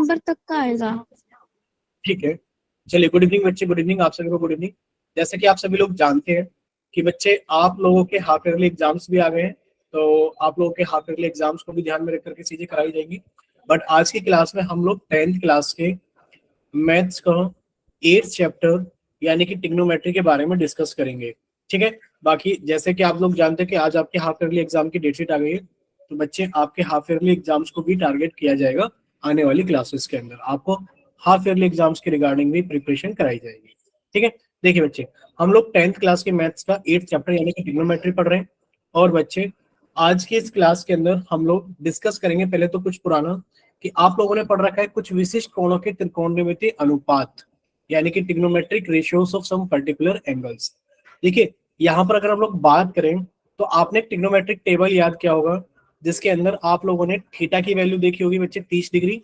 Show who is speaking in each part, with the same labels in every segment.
Speaker 1: Number तक का आएगा।
Speaker 2: ठीक है, चलिए। गुड इवनिंग बच्चे, गुड इवनिंग आप सभी को, गुड इवनिंग। जैसे कि आप सभी लोग जानते हैं कि बच्चे आप लोगों के हाफ ईयरली एग्जाम्स भी आ गए हैं, तो आप लोगों के हाफ ईयरली एग्जाम्स को भी ध्यान में रख करके चीजें कराई जाएंगी। बट आज की क्लास में हम लोग 10th क्लास के मैथ्स का 8th चैप्टर यानी कि ट्रिग्नोमेट्री के बारे में डिस्कस करेंगे। ठीक है, बाकी जैसे कि आप लोग जानते हैं कि आज आपके हाफ ईयरली एग्जाम की डेट शीट आ गई है, तो बच्चे आपके हाफ ईयरली एग्जाम्स को भी टारगेट किया जाएगा। आने वाली क्लासेस के अंदर आपको हाफ ईयरली एग्जाम्स के रिगार्डिंग भी प्रिपरेशन कराई जाएगी। ठीक है, देखिए बच्चे, हम लोग 10th क्लास के मैथ्स का 8th चैप्टर यानी कि ट्रिग्नोमेट्री पढ़ रहे हैं। और बच्चे आज की इस क्लास के अंदर हम लोग डिस्कस करेंगे पहले तो कुछ पुराना, कि आप लोगों ने पढ़ रखा है कुछ विशिष्ट कोणों के त्रिकोणमितीय अनुपात यानी कि trigonometric ratios of some particular angles. देखिए, यहाँ पर अगर हम लोग बात करें तो आपने ट्रिग्नोमेट्रिक टेबल याद किया होगा, जिसके अंदर आप लोगों ने थीटा की वैल्यू देखी होगी बच्चे, 30 डिग्री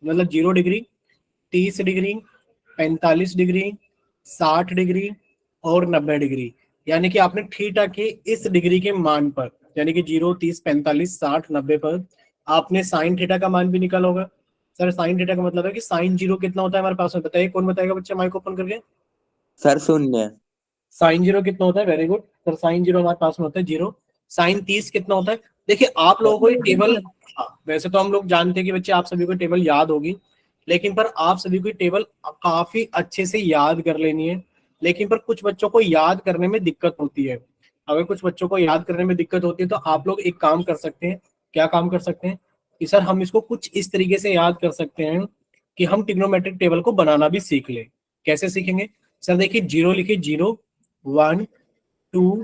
Speaker 2: मतलब 0 डिग्री, 30 डिग्री, 45 डिग्री, 60 डिग्री और 90 डिग्री। यानी कि आपने थीटा के इस डिग्री के मान पर यानी कि 0, 30, 45, 60, 90 पर आपने साइन थीटा का मान भी निकाला होगा। सर साइन थीटा का मतलब है कि साइन 0 कितना होता है हमारे पास में, बताइए कौन बताएगा बच्चा, माइक ओपन करके।
Speaker 3: सर 0।
Speaker 2: साइन 0 कितना होता है, वेरी गुड सर, साइन 0 हमारे पास में होता है 0। साइन 30 कितना होता है, देखिए आप लोगों को ये टेबल, वैसे तो हम लोग जानते हैं कि बच्चे आप सभी को टेबल याद होगी, लेकिन पर आप सभी को टेबल काफी अच्छे से याद कर लेनी है। लेकिन पर कुछ बच्चों को याद करने में दिक्कत होती है। अगर कुछ बच्चों को याद करने में दिक्कत होती है तो आप लोग एक काम कर सकते हैं। क्या काम कर सकते हैं कि सर हम इसको कुछ इस तरीके से याद कर सकते हैं कि हम ट्रिग्नोमेट्रिक टेबल को बनाना भी सीख ले। कैसे सीखेंगे सर, देखिए 0 लिखिए, 0, 1, 2,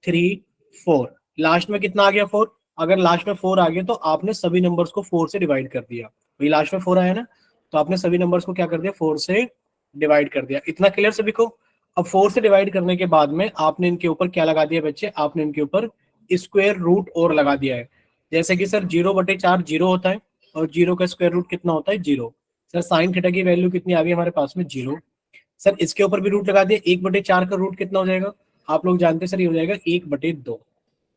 Speaker 2: 3, 4, लास्ट में कितना आ गया 4। अगर लास्ट में 4 आ गया तो आपने सभी नंबर्स को 4 से डिवाइड कर दिया। वही लास्ट में 4 आया ना, तो आपने सभी नंबर्स को क्या कर दिया, 4 से डिवाइड कर दिया। इतना क्लियर सभी को। अब 4 से डिवाइड करने के बाद में आपने इनके ऊपर क्या लगा दिया बच्चे, आपने इनके ऊपर स्क्वायर रूट और लगा दिया है। जैसे कि सर 0/4 0 होता है और 0 का स्क्वायर रूट कितना होता है, 0। सर साइन थीटा की वैल्यू कितनी आ गई हमारे पास में, 0। सर इसके ऊपर भी रूट लगा दिया, 1/4 का रूट कितना हो जाएगा, आप लोग जानते हैं सर ये हो जाएगा 1/2।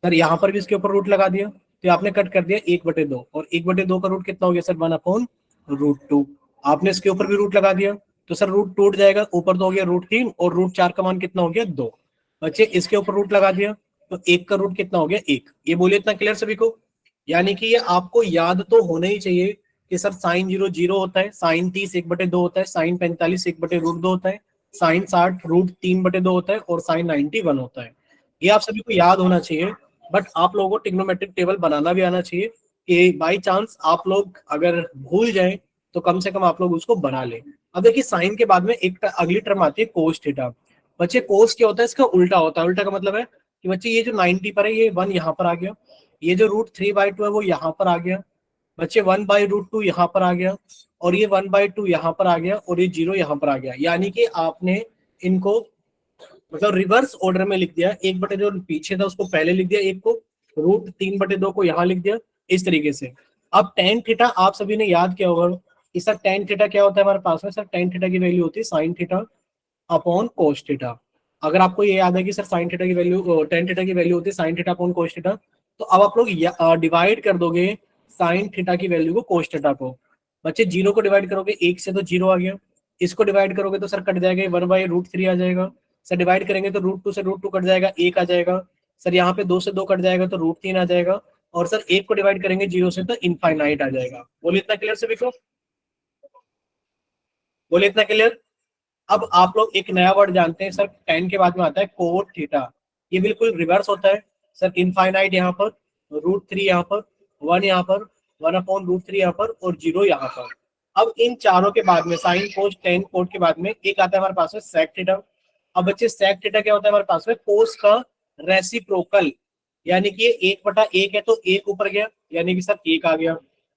Speaker 2: सर यहाँ पर भी इसके ऊपर रूट लगा दिया तो आपने कट कर दिया 1/2, और 1/2 का रूट कितना हो गया सर, 1/√2। आपने इसके ऊपर भी रूट लगा दिया तो सर रूट टूट जाएगा, ऊपर तो हो गया √3 और √4 का मान कितना हो गया, 2। बच्चे इसके ऊपर रूट लगा दिया तो 1 का रूट कितना हो गया, 1। ये बोलिए इतना क्लियर सभी को। यानी कि ये आपको याद तो होना ही चाहिए कि सर साइन 0 0 होता है, साइन 30 1/2 होता है, साइन 45 1/√2 होता है, साइन 60 √3/2 होता है और साइन 90 1 होता है। ये आप सभी को याद होना चाहिए। बट आप लोगों को ट्रिग्नोमेट्रिक टेबल बनाना भी आना चाहिए कि बाई चांस आप लोग अगर भूल जाए तो कम से कम आप लोग उसको बना लें। अब देखिए साइन के बाद में एक अगली टर्म आती है कोस थीटा। बच्चे कोस क्या होता है, इसका उल्टा होता है। उल्टा का मतलब है कि बच्चे ये जो 90 पर है ये 1 यहाँ पर आ गया, ये जो √3/2 है वो यहाँ पर आ गया, बच्चे 1/√2 यहाँ पर आ गया, और ये 1/2 यहाँ पर आ गया, और ये 0 यहाँ पर आ गया। यानी कि आपने इनको मतलब रिवर्स ऑर्डर में लिख दिया, 1/, जो पीछे था उसको पहले लिख दिया, एक को √3/2 को यहाँ लिख दिया, इस तरीके से। अब टेन थीटा आप सभी ने याद किया होगा कि सर टेन थीटा क्या होता है हमारे पास में, सर टेन थीटा की वैल्यू होती है sine theta upon cos theta. अगर आपको ये याद है कि सर साइन थीटा की वैल्यू, टेन थीटा की वैल्यू होती है sine theta upon cos theta, तो अब आप लोग डिवाइड कर दोगे साइन थीटा की वैल्यू को कोस थीटा को। बच्चे 0 को डिवाइड करोगे 1 से तो 0 आ गया, इसको डिवाइड करोगे तो सर कट जाएगा 1/√3 आ जाएगा। सर डिवाइड करेंगे तो √2 से √2 कट जाएगा, 1 आ जाएगा। सर यहाँ पे 2 से 2 कट जाएगा तो √3 आ जाएगा, और सर 1 को डिवाइड करेंगे 0 से तो इनफाइनाइट आ जाएगा। बोलिए इतना क्लियर सभी को, बोलिए इतना क्लियर। अब आप लोग एक नया वर्ड जानते हैं सर, टेन के बाद में आता है कोट थीटा। ये बिल्कुल रिवर्स होता है सर, इनफाइनाइट यहाँ पर, √3 यहाँ पर, 1 यहाँ पर, 1/√3 यहाँ पर, और 0 यहाँ पर। अब इन चारों के बाद में साइन कोस टेन कोट के बाद में एक आता है हमारे पास में सेक थीटा। अब बच्चे सेक थीटा क्या होता है हमारे पास में, कोस का रेसिप्रोकल। यानी कि 1/1 है तो 1 ऊपर गया यानी कि सर 1 आ गया।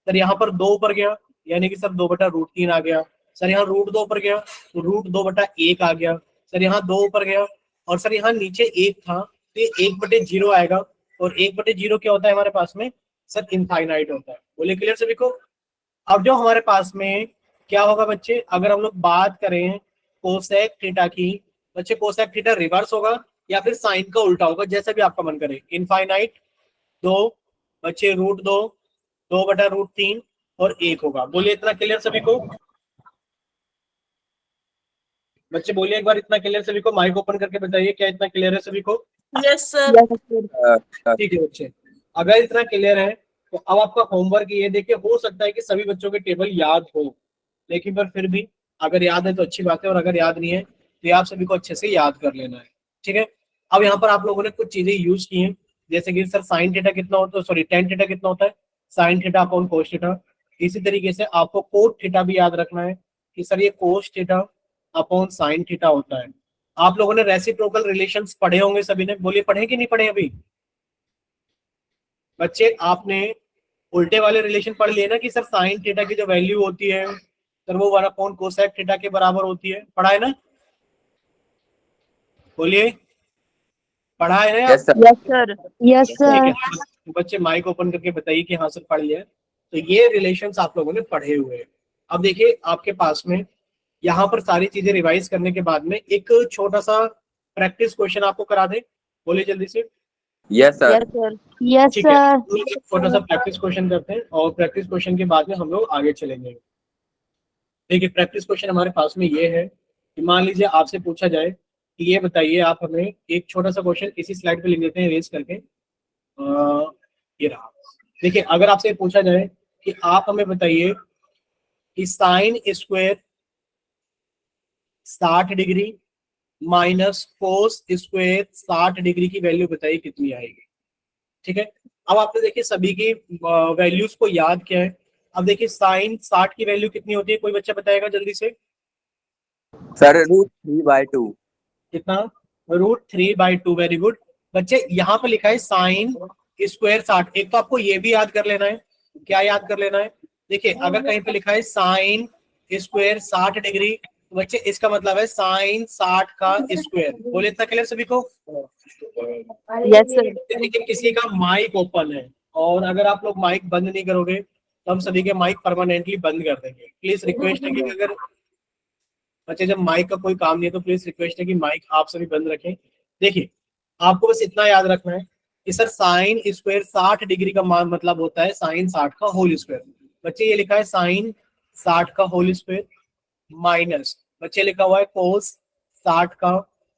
Speaker 2: सर यहाँ पर 2 ऊपर गया यानी कि सर 2/√3 आ गया। सर यहाँ √2 ऊपर गया तो √2/1 आ गया। सर यहाँ 2 ऊपर गया और सर यहाँ नीचे 1 था तो ये 1/0 आएगा, और 1/0 क्या होता है हमारे पास में, सर इनफाइनाइट होता है। बोलिए क्लियर सभी को। अब जो हमारे पास में क्या होगा बच्चे, अगर हम लोग बात करें कोसेक थीटा की, बच्चे कोसेक थीटा रिवर्स होगा या फिर साइन का उल्टा होगा, जैसा भी आपका मन करे। इनफाइनाइट 2, बच्चे √2, 2/√3 और 1 होगा। बोलिए इतना क्लियर सभी को? बच्चे बोलिए एक बार इतना क्लियर सभी को, माइक ओपन करके बताइए क्या इतना क्लियर है सभी को?
Speaker 1: Yes sir.
Speaker 2: ठीक है बच्चे, अगर इतना क्लियर है तो अब आपका होमवर्क ये देखिए, हो सकता है कि सभी बच्चों के टेबल याद हो, लेकिन पर फिर भी अगर याद है तो अच्छी बात है, और अगर याद नहीं है तो ये आप सभी को अच्छे से याद कर लेना है। ठीक है, अब यहाँ पर आप लोगों ने कुछ चीजें यूज की हैं, जैसे कि सर साइन थीटा कितना होता है, सॉरी टेन थीटा कितना होता है, sine theta upon cos theta. इसी तरीके से आपको कोट थीटा भी याद रखना है कि सर ये cos theta upon sine theta होता है। आप लोगों ने रेसिप्रोकल रिलेशंस पढ़े होंगे सभी ने, बोलिए पढ़े कि नहीं पढ़े अभी? बच्चे आपने उल्टे वाले रिलेशन पढ़ लिए ना कि सर साइन थीटा की जो वैल्यू होती है सर वो 1 अपॉन कोसेक थीटा के बराबर होती है, पढ़ा है ना? बोलिए पढ़ा है ना?
Speaker 3: Yes sir.
Speaker 1: Yes sir. Yes
Speaker 2: ठीक है,
Speaker 1: सर।
Speaker 2: तो बच्चे माइक ओपन करके बताइए कि हाँ सर पढ़ लिया है। तो ये रिलेशंस आप लोगों ने पढ़े हुए हैं। अब देखिए आपके पास में यहाँ पर सारी चीजें रिवाइज करने के बाद में एक छोटा सा प्रैक्टिस क्वेश्चन आपको करा दे, बोलिए जल्दी से।
Speaker 3: Yes sir.
Speaker 1: Yes sir. Yes
Speaker 2: ठीक है,
Speaker 1: सर।
Speaker 2: तो एक छोटा सा प्रैक्टिस क्वेश्चन करते हैं और प्रैक्टिस क्वेश्चन के बाद में हम लोग आगे चलेंगे। देखिए प्रैक्टिस क्वेश्चन हमारे पास में ये है कि मान लीजिए आपसे पूछा जाए कि ये बताइए, आप हमें एक छोटा सा क्वेश्चन इसी स्लाइड पे लिख देते हैं रेज करके। ये रहा। देखिए अगर आपसे पूछा जाए कि आप हमें बताइए कि sine square 60 degree minus cos square 60 degree की वैल्यू बताइए कितनी आएगी। ठीक है, अब आपने देखिए सभी की वैल्यूज को याद किया है। अब देखिए साइन 60 की वैल्यू कितनी होती है, कोई बच्चा बताएगा जल्दी से?
Speaker 3: सर √3/2।
Speaker 2: कितना? √3/2। वेरी गुड बच्चे, यहाँ पे लिखा है साइन स्क्वायर 60। एक तो आपको ये भी याद कर लेना है, क्या याद कर लेना है? देखिए अगर कहीं पे लिखा है साइन स्क्वायर 60 डिग्री तो बच्चे इसका मतलब है साइन 60 का स्क्वायर। बोले इतना क्लियर सभी को?
Speaker 1: Yes sir.
Speaker 2: देखिए किसी का माइक ओपन है और अगर आप लोग माइक बंद नहीं करोगे तो हम सभी के माइक परमानेंटली बंद कर देंगे। प्लीज रिक्वेस्ट है कि अगर बच्चे जब माइक का कोई काम नहीं है तो प्लीज रिक्वेस्ट है कि माइक आप सभी बंद रखें। देखिए आपको बस इतना याद रखना है कि सर साइन स्क्वायर 60 डिग्री का मान मतलब होता है साइन 60 का होल स्क्वायर। बच्चे ये लिखा है साइन 60 का होल स्क्वायर माइनस बच्चे लिखा हुआ है कोस 60 का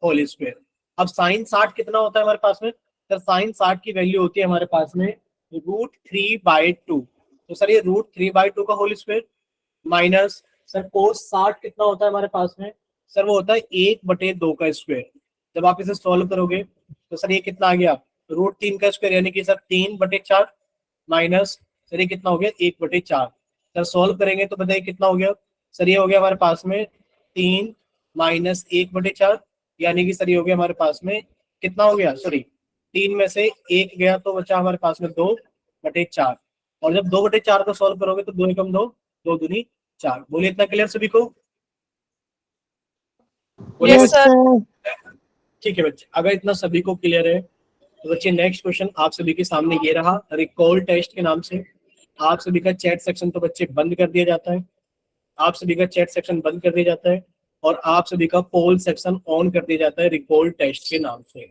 Speaker 2: होल स्क्वायर। अब साइन 60 कितना होता है हमारे पास में? सर साइन 60 की वैल्यू होती है हमारे पास में √3/2। तो सर ये √3/2 का whole square minus sir cos 60 कितना होता है हमारे पास में? सर वो होता है 1/2 का स्क्वायर। जब आप इसे सॉल्व करोगे तो सर ये कितना आ गया? √3 का स्क्वायर यानी कि सर 3/4 माइनस सर ये कितना हो गया? 1/4। सर सॉल्व करेंगे तो बताइए कितना हो गया? सर ये हो गया हमारे पास में 3 माइनस 1/4 यानी कि सर ये हो गया हमारे पास में कितना हो गया? सॉरी 3 में से 1 गया तो बचा हमारे पास में 2/4। और जब 2/4 को सॉल्व करोगे तो 2 एकम 2, 2 दूनी 4। बोलिए इतना क्लियर सभी को? बोलिए
Speaker 1: यस
Speaker 2: बच्चे।
Speaker 1: सर।
Speaker 2: ठीक है बच्चे, अगर इतना सभी को क्लियर है तो बच्चे नेक्स्ट क्वेश्चन आप सभी के सामने ये रहा, रिकॉल टेस्ट के नाम से। आप सभी का चैट सेक्शन तो बच्चे बंद कर दिया जाता है, आप सभी का चैट सेक्शन बंद कर दिया जाता है और आप सभी का पोल सेक्शन ऑन कर दिया जाता है रिकॉल टेस्ट के नाम से।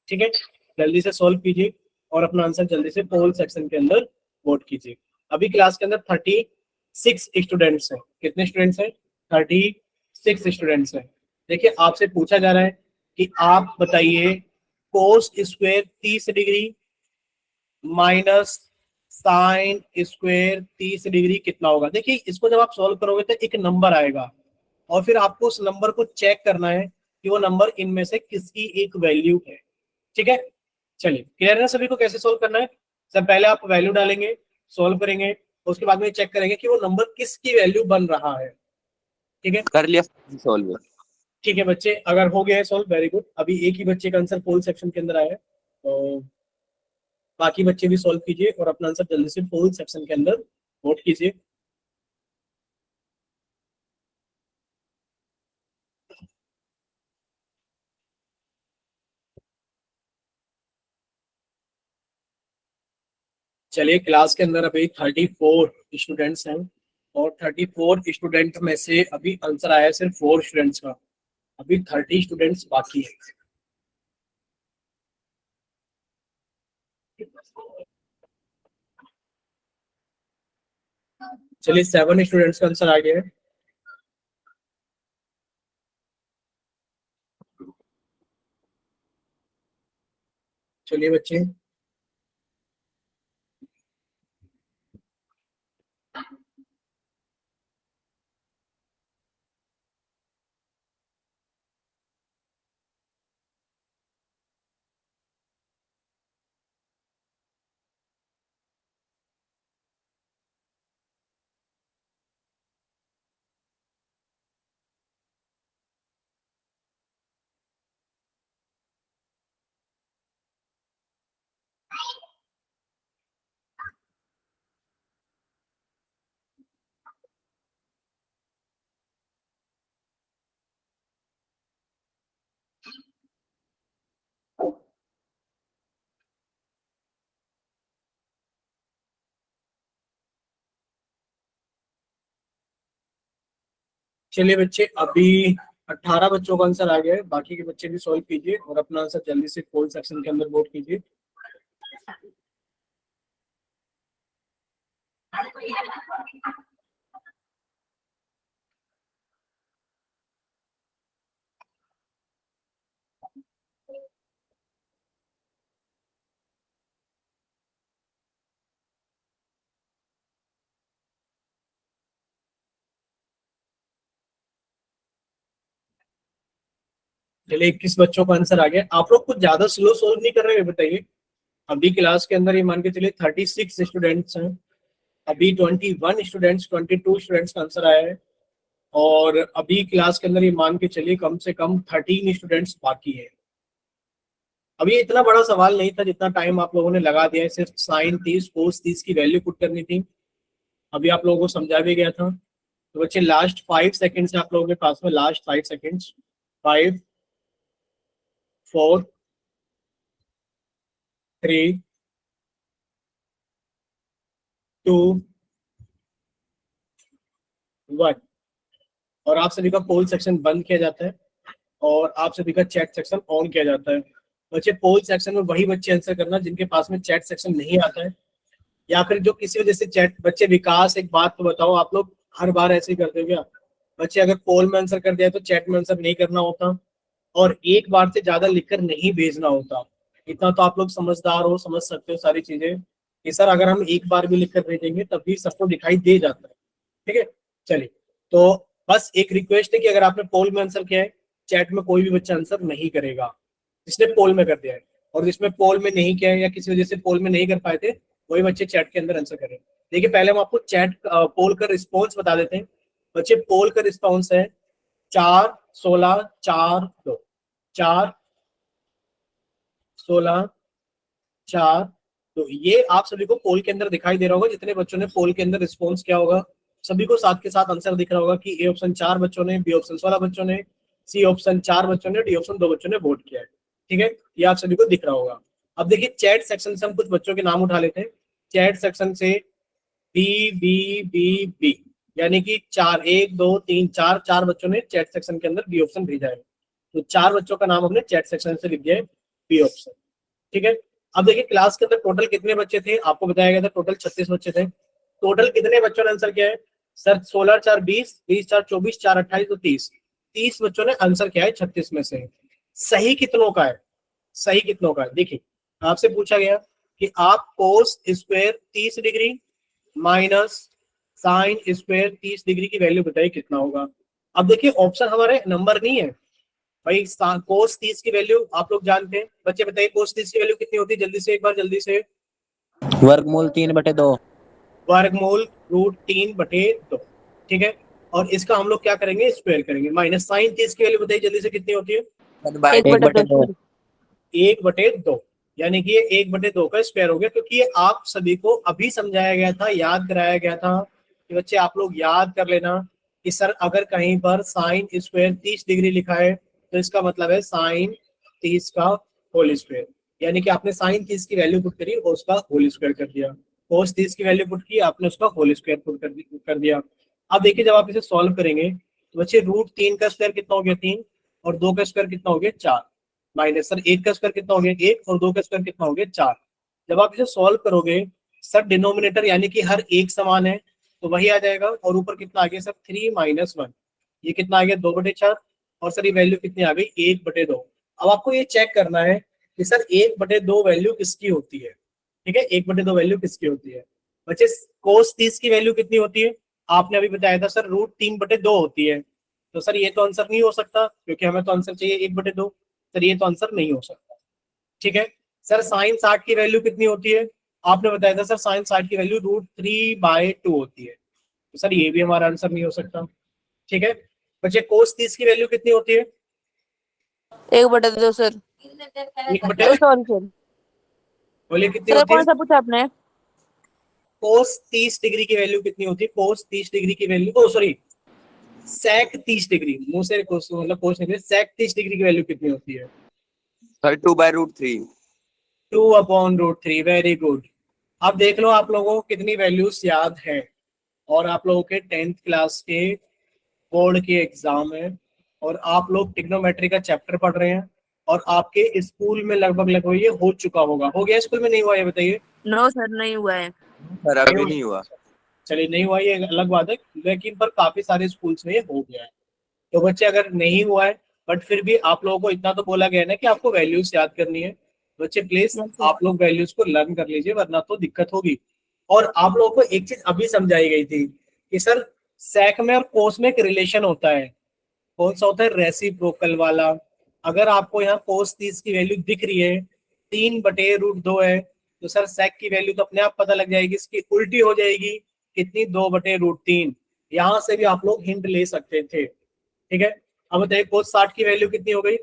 Speaker 2: ठीक है, जल्दी से सॉल्व कीजिए और अपना आंसर जल्दी से पोल सेक्शन के अंदर वोट कीजिए। अभी क्लास के अंदर 36 स्टूडेंट्स हैं। कितने स्टूडेंट्स हैं? 36 स्टूडेंट्स हैं। देखिए आपसे पूछा जा रहा है कि आप बताइए cos square 30 degree minus sine square 30 degree कितना होगा। देखिए इसको जब आप सॉल्व करोगे तो एक नंबर आएगा और फिर आपको उस नंबर को चेक करना है कि वो नंबर इनमें से किसकी एक वैल्यू है। ठीक है, चलिए क्लियर है ना सभी को कैसे सॉल्व करना है? सब पहले आप वैल्यू डालेंगे, सॉल्व करेंगे, उसके बाद में चेक करेंगे कि वो नंबर किसकी वैल्यू बन रहा है। ठीक है,
Speaker 3: कर लिया सॉल्व।
Speaker 2: ठीक है बच्चे, अगर हो गया है सॉल्व वेरी गुड। अभी एक ही बच्चे का आंसर पोल सेक्शन के अंदर आया है तो बाकी बच्चे भी सॉल्व कीजिए और अपना आंसर जल्दी से पोल सेक्शन के अंदर वोट कीजिए। चलिए क्लास के अंदर अभी 34 स्टूडेंट्स हैं और 34 स्टूडेंट में से अभी आंसर आया है सिर्फ 4 स्टूडेंट्स का। अभी 30 स्टूडेंट्स बाकी है। चलिए 7 स्टूडेंट्स का आंसर आ गया है। चलिए बच्चे, चलिए बच्चे, अभी 18 बच्चों का आंसर आ गया है। बाकी के बच्चे भी सॉल्व कीजिए और अपना आंसर जल्दी से पोल सेक्शन के अंदर वोट कीजिए। चलिए 21 बच्चों का आंसर आ गया। आप लोग कुछ ज्यादा स्लो सोल्व नहीं कर रहे हैं, बताइए। अभी क्लास के अंदर ये मान के चलिए 36 स्टूडेंट्स हैं। अभी 21 स्टूडेंट्स, 22 स्टूडेंट्स का आंसर आया है। और अभी क्लास के अंदर ये मान के चलिए कम से कम 13 स्टूडेंट्स बाकी है। अभी ये इतना बड़ा सवाल नहीं था जितना टाइम आप लोगों ने लगा दिया है। सिर्फ साइन 30 कोस 30 की वैल्यू पुट करनी थी। अभी आप लोगों को समझा भी गया था। तो बच्चे लास्ट 5 सेकेंड्स आप लोगों के पास में, लास्ट 5 सेकेंड्स। 5, 4, 3, 2, 1। और आप सभी का पोल सेक्शन बंद किया जाता है और आप सभी का चैट सेक्शन ऑन किया जाता है। बच्चे, पोल सेक्शन में वही बच्चे आंसर करना जिनके पास में चैट सेक्शन नहीं आता है, या फिर जो किसी वजह से चैट। बच्चे विकास, एक बात तो बताओ, आप लोग हर बार ऐसे ही करते हो क्या? बच्चे, अगर पोल में आंसर कर दिया तो चैट में आंसर नहीं करना होता और एक बार से ज्यादा लिखकर नहीं भेजना होता। इतना तो आप लोग समझदार हो, समझ सकते हो सारी चीजें कि सर अगर हम एक बार भी लिखकर भेजेंगे तब भी सबको दिखाई दे जाता है। ठीक है, चलिए। तो बस एक रिक्वेस्ट है कि अगर आपने पोल में आंसर किया है, चैट में कोई भी बच्चा आंसर नहीं करेगा जिसने पोल में कर दिया है। और जिसमें पोल में नहीं किया है या किसी वजह से पोल में नहीं कर पाए थे, वही बच्चे चैट के अंदर आंसर करें। देखिए, पहले हम आपको चैट पोल का रिस्पॉन्स बता देते हैं। बच्चे, पोल का रिस्पॉन्स है 4, 16, 4, 2। 4, 16, 4, तो ये आप सभी को पोल के अंदर दिखाई दे रहा होगा। जितने बच्चों ने पोल के अंदर रिस्पॉन्स किया होगा सभी को साथ के साथ आंसर दिख रहा होगा कि ए ऑप्शन 4 बच्चों ने, बी ऑप्शन 16 बच्चों ने, सी ऑप्शन 4 बच्चों ने, डी ऑप्शन 2 बच्चों ने वोट किया है। ठीक है, ये आप सभी को दिख रहा होगा। अब देखिए, चैट सेक्शन से हम कुछ बच्चों के नाम उठा लेते हैं। चैट सेक्शन से बी, बी, बी, बी, यानी कि 4, 1, 2, 3, 4 4 बच्चों ने चैट सेक्शन के अंदर बी ऑप्शन भेजा है। तो 4 बच्चों का नाम हमने चैट सेक्शन से लिख दिया है, बी ऑप्शन। ठीक है, अब देखिए क्लास के अंदर टोटल कितने बच्चे थे, आपको बताया गया था टोटल 36 बच्चे थे। टोटल कितने बच्चों ने आंसर किया है? सर 16 4 20, 20 4 24, 4 28, तो 30। 30 बच्चों ने आंसर किया है 36 में से। सही कितनों का है? सही कितनों का है? देखिए, आपसे पूछा गया कि आप cos square 30 degree minus sine square 30 degree की वैल्यू बताइए कितना होगा। अब देखिए, ऑप्शन हमारे नंबर नहीं है भाई। कोस 30 की वैल्यू आप लोग जानते हैं। बच्चे बताइए, कोस 30 की वैल्यू कितनी होती है? जल्दी से एक बार, जल्दी से।
Speaker 4: वर्गमूल 3/2।
Speaker 2: वर्गमूल √3/2। ठीक है, और इसका हम लोग क्या करेंगे? स्क्वायर करेंगे। माइनस साइन 30 की वैल्यू बताइए जल्दी से कितनी होती है?
Speaker 4: 1/2।
Speaker 2: 1/2, यानी कि ये 1/2 का स्क्वायर हो गया। क्योंकि ये आप सभी को अभी समझाया गया था, याद कराया गया था कि बच्चे आप लोग याद कर लेना कि सर अगर कहीं पर साइन स्क्वायर 30 डिग्री लिखा है तो इसका मतलब है साइन 30 का होल स्क्वायर। यानी कि आपने साइन 30 की वैल्यू पुट करी और उसका होल स्क्वायर कर दिया। कोस 30 की वैल्यू पुट की, आपने उसका होल स्क्वायर पुट कर दिया। अब देखिए, जब आप इसे सॉल्व करेंगे तो बच्चे √3 का स्क्वायर कितना हो गया? 3, और 2 का स्क्वायर कितना हो गया? 4। माइनस सर 1 का स्क्वायर कितना हो गया? 1, और 2 का स्क्वायर कितना हो गया? 4। जब आप इसे सॉल्व करोगे सर, डिनोमिनेटर यानी कि हर एक समान है, तो वही आ जाएगा। और ऊपर कितना आ गया सर 3 - 1, ये कितना आ गया 2/4। और सर ये वैल्यू कितनी आ गई 1/2। अब आपको ये चेक करना है कि सर 1/2 वैल्यू किसकी होती है। ठीक है, 1/2 वैल्यू किसकी होती है। बच्चे कोस 30 की वैल्यू कितनी होती है, आपने अभी बताया था सर √3/2 होती है। तो सर ये तो आंसर नहीं हो सकता, क्योंकि हमें तो आंसर चाहिए 1/2। सर ये तो आंसर नहीं हो सकता। ठीक है सर, साइन 60 की वैल्यू कितनी होती है, आपने बताया था सर साइन 60 की वैल्यू √3/2 होती है। तो सर ये भी हमारा आंसर नहीं हो सकता। ठीक है बच्चे, कोस 30 की वैल्यू कितनी होती है,
Speaker 4: 1/2 सर।
Speaker 2: 1/,
Speaker 4: sorry sir.
Speaker 2: बोलिए कितनी
Speaker 4: सर
Speaker 2: होती है।
Speaker 4: कौन सा पूछा आपने?
Speaker 2: कोस 30 डिग्री की वैल्यू कितनी होती है, कोस 30 डिग्री की वैल्यू, ओ सॉरी सेक 30 डिग्री, मुंह से कोस मतलब कोस नहीं, सेक 30 डिग्री की वैल्यू कितनी होती है।
Speaker 3: सर 2/√3।
Speaker 2: 2/√3, very good. अब देख लो आप लोगों को कितनी वैल्यूज याद है। और आप लोगों के 10th क्लास के बोर्ड के एग्जाम है, और आप लोग ट्रिग्नोमेट्री का चैप्टर पढ़ रहे हैं, और आपके स्कूल में लगभग लगभग ये हो चुका होगा, हो गया स्कूल में, नहीं हुआ ये बताइए।
Speaker 4: नो सर, नहीं हुआ है।
Speaker 3: सर अभी नहीं हुआ।
Speaker 2: चलिए नहीं हुआ ये अलग बात है, लेकिन पर काफी सारे स्कूल्स में ये हो गया है। तो बच्चे अगर नहीं हुआ है, बट फिर भी आप लोगों को इतना तो बोला गया है ना कि आपको वैल्यूज याद करनी है। बच्चे प्लीज आप लोग वैल्यूज को लर्न कर लीजिए, वरना तो दिक्कत होगी। और आप लोगों को एक चीज अभी समझाई गई थी कि सर सैक में और कोस में एक रिलेशन होता है, कौन सा होता है, रेसिप्रोकल वाला। अगर आपको यहाँ कोस 30 की वैल्यू दिख रही है 3/√2 है, तो सर सेक की वैल्यू तो अपने आप पता लग जाएगी, इसकी उल्टी हो जाएगी कितनी, 2/√3। यहाँ से भी आप लोग हिंट ले सकते थे। ठीक है, अब बताइए कोस 60 की वैल्यू कितनी हो गई,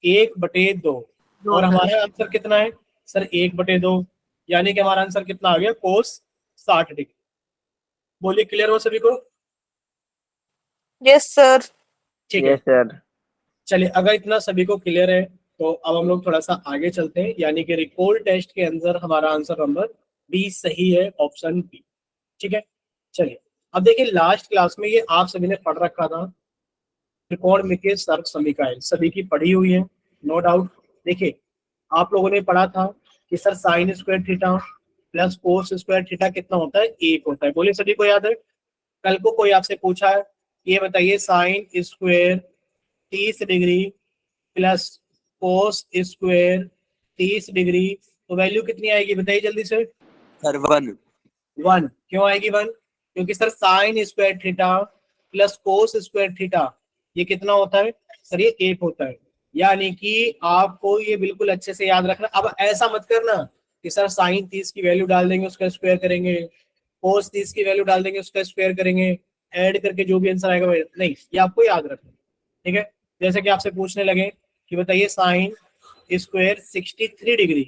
Speaker 2: 1/2। और हमारा आंसर कितना है सर 1/2, यानी कि हमारा आंसर कितना आ गया कोस 60 डिग्री। बोलिए क्लियर हो सभी को।
Speaker 4: Yes sir.
Speaker 2: ठीक है
Speaker 3: यस सर।
Speaker 2: चलिए, अगर इतना सभी को क्लियर है तो अब हम लोग थोड़ा सा आगे चलते हैं, यानी कि रिकॉल टेस्ट के अंदर हमारा आंसर नंबर बी सही है, ऑप्शन बी। ठीक है चलिए, अब देखिए लास्ट क्लास में ये आप सभी ने पढ़ रखा था, त्रिकोणमितीय सर्व समीकरण सभी की पढ़ी हुई है, नो डाउट। देखिए आप लोगों ने पढ़ा था कि sir sine square theta plus cos square theta कितना होता है, 1 होता है। बोलिए सभी को याद है। कल को कोई आपसे पूछा है, ये बताइए sine square 30 degree plus cos square 30 degree, तो वैल्यू कितनी आएगी बताइए जल्दी से।
Speaker 3: सर 1।
Speaker 2: 1 क्यों आएगी 1, क्योंकि sir sine square theta plus cos square theta ये कितना होता है सर, ये 1 होता है। यानी कि आपको ये बिल्कुल अच्छे से याद रखना। अब ऐसा मत करना कि सर साइन 30 की वैल्यू डाल देंगे उसका स्क्वायर करेंगे, कोस 30 की वैल्यू डाल देंगे उसका स्क्वायर करेंगे, ऐड करके जो भी आंसर आएगा नहीं, ये आपको याद रखना। ठीक है, जैसे कि आपसे पूछने लगे कि बताइए sine square 63 degree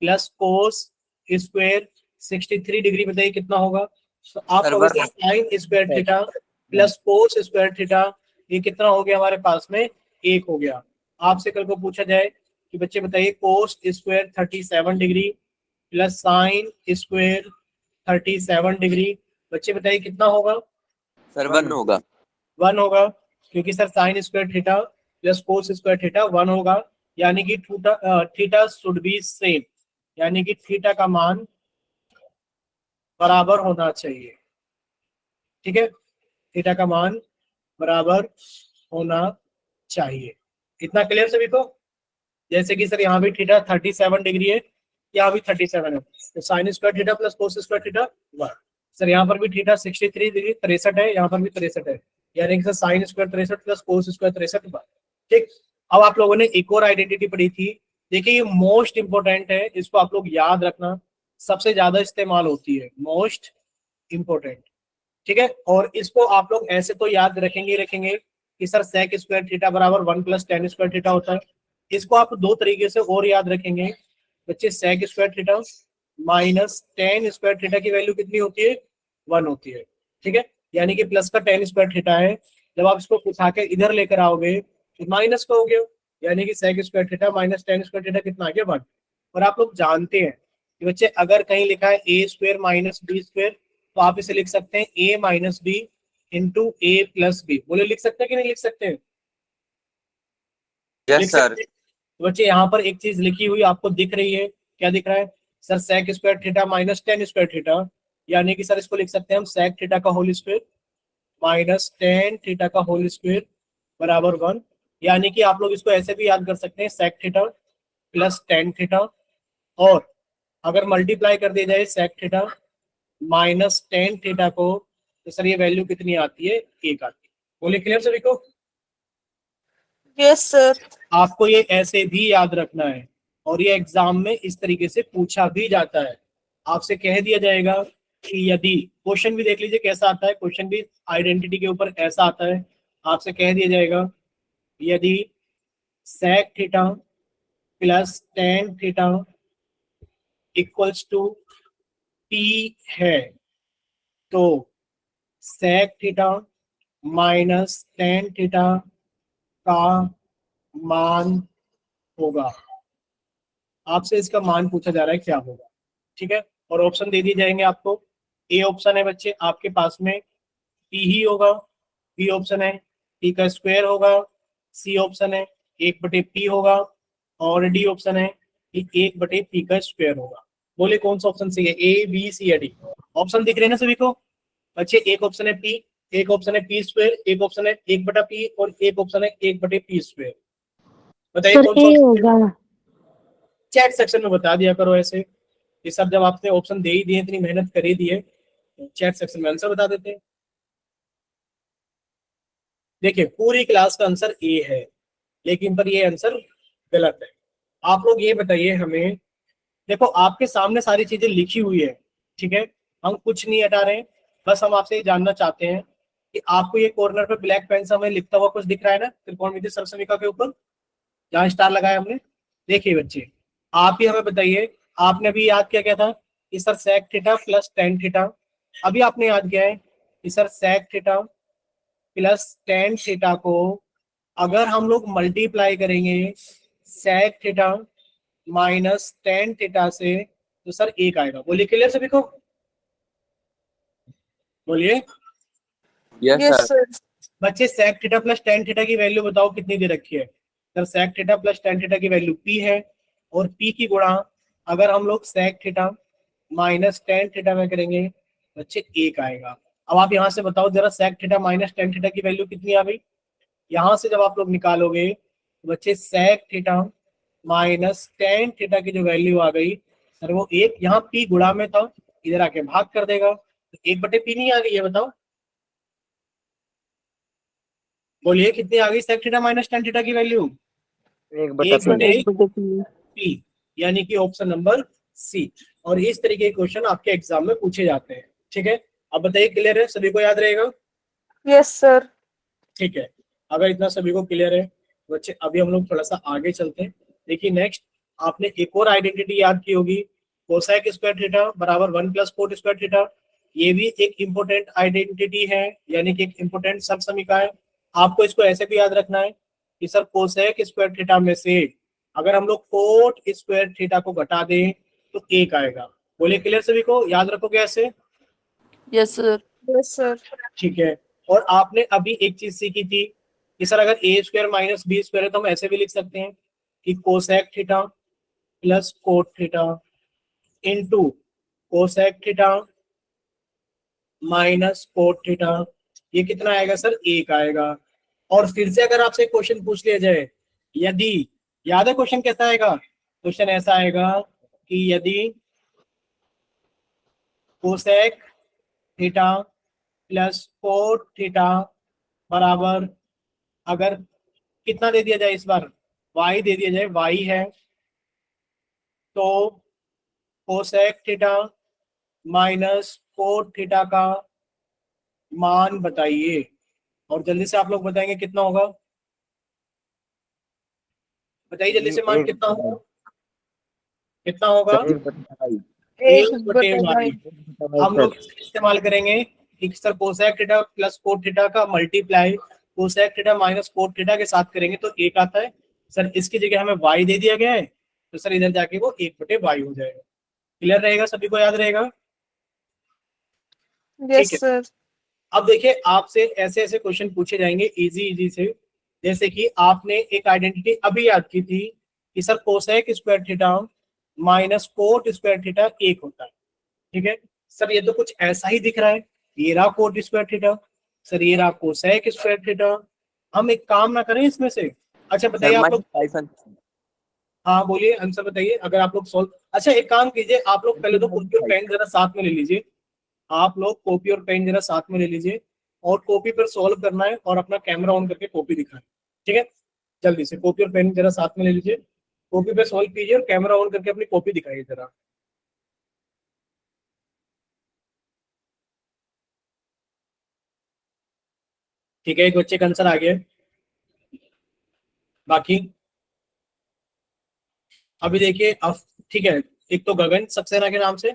Speaker 2: plus cos square 63 degree, बताइए कितना होगा। तो आप
Speaker 3: सर,
Speaker 2: कहोगे sine square theta plus cos square theta, ये कितना हो गया हमारे पास में, 1 हो गया। आपसे कल को पूछा जाए कि बच्चे बताइए cos square 37 degree plus sine square 37 degree, बच्चे बताइए कितना होगा।
Speaker 3: सर 1 होगा।
Speaker 2: 1 होगा, क्योंकि sir sine square theta plus cos square theta 1 होगा। यानी कि थीटा शुड बी सेम, यानी कि थीटा का मान बराबर होना चाहिए। ठीक है, थीटा का मान बराबर होना चाहिए। इतना क्लियर सभी को। जैसे कि सर यहाँ भी थीटा 37 डिग्री है, यहाँ भी 37 है, तो sine square theta plus cos square theta 1। Sir यहाँ पर भी थीटा 63 डिग्री 63 है, यहाँ पर भी 63 है, यानी कि sir sine square 63 plus cos square 63 1। ठीक, अब आप लोगों ने एक और आइडेंटिटी पढ़ी थी, देखिए ये मोस्ट इंपोर्टेंट है, इसको आप लोग याद रखना, सबसे ज्यादा इस्तेमाल होती है, मोस्ट इंपोर्टेंट। ठीक है, और इसको आप लोग ऐसे तो याद रखेंगे रखेंगे कि सर सेक स्क्वायर थीटा बराबर 1 + tan स्क्वायर थीटा होता है। इसको आप दो तरीके से और याद रखेंगे बच्चे, sec square theta minus tan square theta की वैल्यू कितनी होती है, 1 होती है। ठीक है, यानी कि प्लस का tan स्क्वायर थीटा है, जब आप इसको उठा के इधर लेकर आओगे तो माइनस का हो गया, यानी कि sec square theta minus tan square theta कितना आ गया, 1। और आप लोग जानते हैं कि बच्चे अगर कहीं लिखा है a square minus B square, तो आप इसे लिख सकते हैं a minus B into a plus B. बोले लिख सकते हैं कि नहीं लिख सकते हैं, लिख
Speaker 3: यस सर।
Speaker 2: सकते हैं। तो बच्चे यहाँ पर एक चीज लिखी हुई आपको दिख रही है, क्या दिख रहा है sir, sec square theta minus tan square theta, यानी कि सर इसको लिख सकते हैं हम sec थीटा का whole square minus tan theta का होल स्क्वायर बराबर 1। यानी कि आप लोग इसको ऐसे भी याद कर सकते हैं sec theta plus tan theta, और अगर मल्टीप्लाई कर दिया जाए sec theta minus tan theta को तो सर ये वैल्यू कितनी आती है, 1 आती है। बोले क्लियर सभी को?
Speaker 4: Yes sir.
Speaker 2: आपको ये ऐसे भी याद रखना है और ये एग्जाम में इस तरीके से पूछा भी जाता है। आपसे कह दिया जाएगा कि यदि, क्वेश्चन भी देख लीजिए कैसा आता है, क्वेश्चन भी आइडेंटिटी के ऊपर ऐसा आता है। आपसे कह दिया जाएगा यदि sec theta plus tan theta equals to p है तो sec theta minus tan theta का मान होगा। आपसे इसका मान पूछा जा रहा है क्या होगा, ठीक है। और ऑप्शन दे दिए जाएंगे आपको। ए ऑप्शन है बच्चे आपके पास में p ही होगा, बी ऑप्शन है p का स्क्वायर होगा, सी ऑप्शन है 1/p होगा, और डी ऑप्शन है कि 1/p का स्क्वायर होगा। बोले कौन सा ऑप्शन सही है, ए बी सी या डी? ऑप्शन दिख रहे हैं ना सभी को बच्चे? एक ऑप्शन है p, एक ऑप्शन है p स्क्वायर, एक ऑप्शन है 1/p और एक ऑप्शन है 1/p स्क्वायर। बताइए
Speaker 1: सर
Speaker 2: कौन
Speaker 1: ए
Speaker 2: सा?
Speaker 1: होगा।
Speaker 2: चैट सेक्शन में बता दिया करो ऐसे। ये सब जब आपने ऑप्शन दे ही दिए, इतनी मेहनत कर ही दी है, तो चैट सेक्शन में आंसर बता देते हैं। देखिए पूरी क्लास का आंसर ए है, लेकिन पर ये आंसर गलत है। आप लोग ये बताइए हमें, देखो आपके सामने सारी चीजें लिखी हुई है, ठीक है, हम कुछ नहीं हटा रहे हैं, बस हम आपसे ये जानना चाहते हैं कि आपको ये कॉर्नर पे ब्लैक पेन से हमें लिखता हुआ कुछ दिख रहा है ना, त्रिकोणमितीय सरसमिका के ऊपर जहाँ स्टार लगाया हमने। देखिए बच्चे आप ही हमें बताइए, आपने अभी याद किया क्या था कि sir sec theta plus tan theta, अभी आपने याद किया है कि sir sec theta plus tan theta को अगर हम लोग मल्टीप्लाई करेंगे sec theta minus tan theta से तो सर 1 आएगा। बोलिए क्लियर सभी को? बोलिए
Speaker 3: यस
Speaker 4: यस
Speaker 3: सर।
Speaker 4: सर।
Speaker 2: बच्चे sec theta plus tan theta की वैल्यू बताओ कितनी दे रखी है? Sir sec theta plus tan theta की वैल्यू p है, और p की गुणा अगर हम लोग sec theta minus tan theta में करेंगे बच्चे 1 आएगा। अब आप यहाँ से बताओ जरा sec theta minus tan theta की वैल्यू कितनी आ गई? यहाँ से जब आप लोग निकालोगे तो बच्चे sec theta minus tan theta की जो वैल्यू आ गई सर वो 1, यहाँ p गुणा में था, इधर आके भाग कर देगा तो 1/p नहीं आ गई है? बताओ बोलिए कितनी आ गई sec theta minus tan theta की वैल्यू? 1/p, यानी कि ऑप्शन नंबर सी। और इस तरीके के क्वेश्चन आपके एग्जाम में पूछे जाते हैं, ठीक है। अब बताइए क्लियर है सभी को, याद रहेगा?
Speaker 4: Yes sir.
Speaker 2: ठीक है, अगर इतना सभी को क्लियर है बच्चे अभी हम लोग थोड़ा सा आगे चलते हैं। देखिए नेक्स्ट आपने एक और आइडेंटिटी याद की होगी, कोसेक स्क्वायर थीटा बराबर 1 प्लस कोट स्क्वायर थीटा। ये भी एक इंपोर्टेंट आइडेंटिटी है, यानी कि एक इंपोर्टेंट सब समीकरण है। आपको इसको ऐसे भी याद रखना है कि सर कोसेक स्क्वायर थीटा में से अगर हम लोग कोट स्क्वायर थीटा को घटा दें तो 1 आएगा। बोलिए क्लियर सभी को, याद रखोगे ऐसे?
Speaker 4: Yes sir. Yes sir.
Speaker 2: ठीक है। और आपने अभी एक चीज सीखी थी कि सर अगर ए स्क्वायर माइनस बी स्क्वायर है तो हम ऐसे भी लिख सकते हैं कि cosec theta plus cot theta into cosec theta minus cot theta, ये कितना आएगा सर? 1 आएगा। और फिर से अगर आपसे क्वेश्चन पूछ लिया जाए, यदि, याद है क्वेश्चन कैसा आएगा? क्वेश्चन ऐसा आएगा कि यदि cosec theta plus cot theta बराबर, अगर कितना दे दिया जाए इस बार, y दे दिया जाए, y है तो cosec theta minus cot theta का मान बताइए। और जल्दी से आप लोग बताएंगे कितना होगा, बताइए जल्दी से, मान कितना होगा? कितना होगा? 1/y। हम लोग इस्तेमाल करेंगे कि sir cosec theta plus cot theta का multiply cosec theta minus cot theta के साथ करेंगे तो 1 आता है। सर इसकी जगह हमें y दे दिया गया है तो सर इधर जाके वो 1/y हो जाएगा। क्लियर रहेगा सभी को, याद रहेगा?
Speaker 4: Yes sir.
Speaker 2: अब देखिए आपसे ऐसे ऐसे क्वेश्चन पूछे जाएंगे इजी इजी से, जैसे कि आपने एक आइडेंटिटी अभी याद की थी कि sir cosec square theta minus coat square theta 1 होता है, ठीक है। सर ये तो कुछ ऐसा ही दिख रहा है, ये रहा कोट स्क्वायर थीटा, सर ये रहा कोसेक स्क्वायर थीटा। हम एक काम ना करें इसमें से? अच्छा बताइए
Speaker 3: सर
Speaker 2: आप लोग।
Speaker 3: -5
Speaker 2: हाँ बोलिए, आंसर बताइए अगर आप लोग सोल्व। अच्छा एक काम कीजिए, आप लोग पहले तो कॉपी और पेन जरा साथ में ले लीजिए। आप लोग कॉपी और पेन जरा साथ में ले लीजिए, और कॉपी पर सॉल्व करना है, और अपना कैमरा ऑन करके कॉपी दिखाएं। ठीक है, जल्दी से कॉपी और पेन जरा साथ में ले लीजिए, कॉपी पे सॉल्व कीजिए और कैमरा ऑन करके अपनी कॉपी दिखाइए जरा। ठीक है, एक बच्चे का आंसर आ गया है। बाकी अभी देखिए अब, ठीक है, एक तो गगन सक्सेना के नाम से,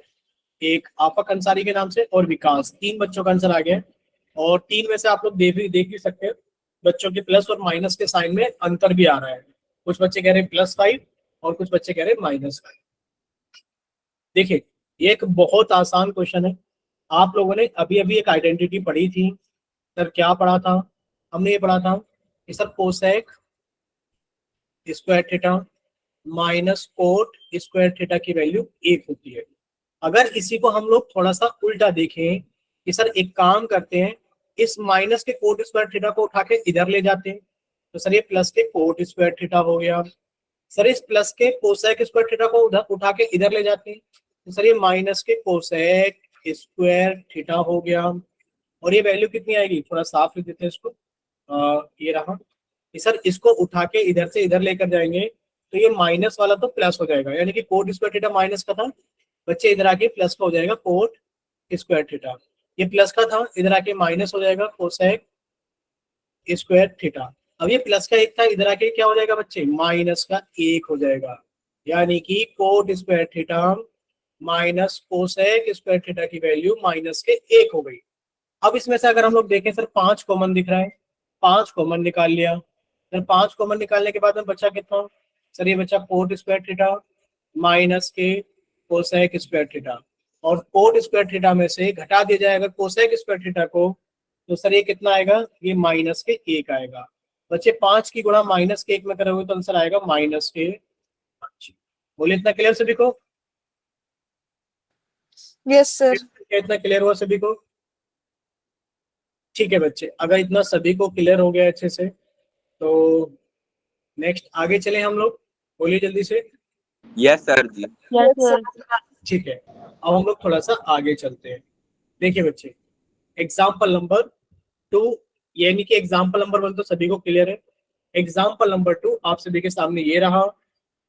Speaker 2: एक आफक अंसारी के नाम से, और विकास, तीन बच्चों का आंसर आ गया है। और तीन में से आप लोग देख भी सकते हैं, बच्चों के प्लस और माइनस के साइन में अंतर भी आ रहा है। कुछ बच्चे कह रहे हैं +5 और कुछ बच्चे कह रहे हैं -5। देखिए ये एक बहुत आसान क्वेश्चन है। आप लोगों ने अभी अभी एक आइडेंटिटी पढ़ी थी, सर क्या पढ़ा था? हमने ये पढ़ा था कि sir cosec square theta minus coat square theta की वैल्यू 1 होती है। अगर इसी को हम लोग थोड़ा सा उल्टा देखें कि सर एक काम करते हैं, इस माइनस के कोट स्क्वायर थीटा को उठा के इधर ले जाते हैं, तो सर ये प्लस के कोट स्क्वायर थीटा हो गया। सर इस प्लस के कोसेक स्क्वायर थीटा को उधर उठा के इधर ले जाते हैं, तो सर ये माइनस के कोसेक स्क्वायर थीटा हो गया। और ये वैल्यू कितनी आएगी, थोड़ा साफ लिख देते हैं इसको। ये रहा कि सर इसको उठा के इधर से इधर लेकर जाएंगे, तो ये माइनस वाला तो प्लस हो जाएगा, यानी कि कोट स्क्वायर थीटा माइनस का था, बच्चे इधर आके प्लस का हो जाएगा कोट स्क्वायर थीटा। ये प्लस का था, इधर आके माइनस हो जाएगा कोसेक स्क्वायर थीटा। अब ये प्लस का एक था, इधर आके क्या हो जाएगा बच्चे, माइनस का 1 हो जाएगा, यानी कि coat square theta minus cosec square theta की वैल्यू -1 हो गई। अब इसमें से अगर हम लोग देखें, सर 5 कॉमन दिख रहा है, 5 कॉमन निकाल लिया। सर 5 कॉमन निकालने के बाद में बचा कितना? सर ये बचा कोट स्क्वायर थीटा माइनस के कोसेक स्क्वायर थीटा, और कोट स्क्वायर थीटा में से घटा दिया जाएगा कोसेक स्क्वायर थीटा को, तो सर ये कितना आएगा, ये -1 आएगा। बच्चे 5 की गुणा -1 में करोगे तो आंसर आएगा -5। बोले इतना क्लियर सभी को?
Speaker 4: Yes, sir.
Speaker 2: इतना क्लियर हुआ सभी को? ठीक है बच्चे, अगर इतना सभी को क्लियर हो गया अच्छे से, तो नेक्स्ट आगे चले हम लोग। बोलिए जल्दी से।
Speaker 3: यस सर जी।
Speaker 1: Yes, sir.
Speaker 2: ठीक है, अब हम लोग थोड़ा सा आगे चलते हैं। देखिए बच्चे, एग्जाम्पल नंबर 2, यानी कि एग्जाम्पल नंबर 1 तो सभी को क्लियर है। एग्जाम्पल नंबर 2 आप सभी के सामने ये रहा,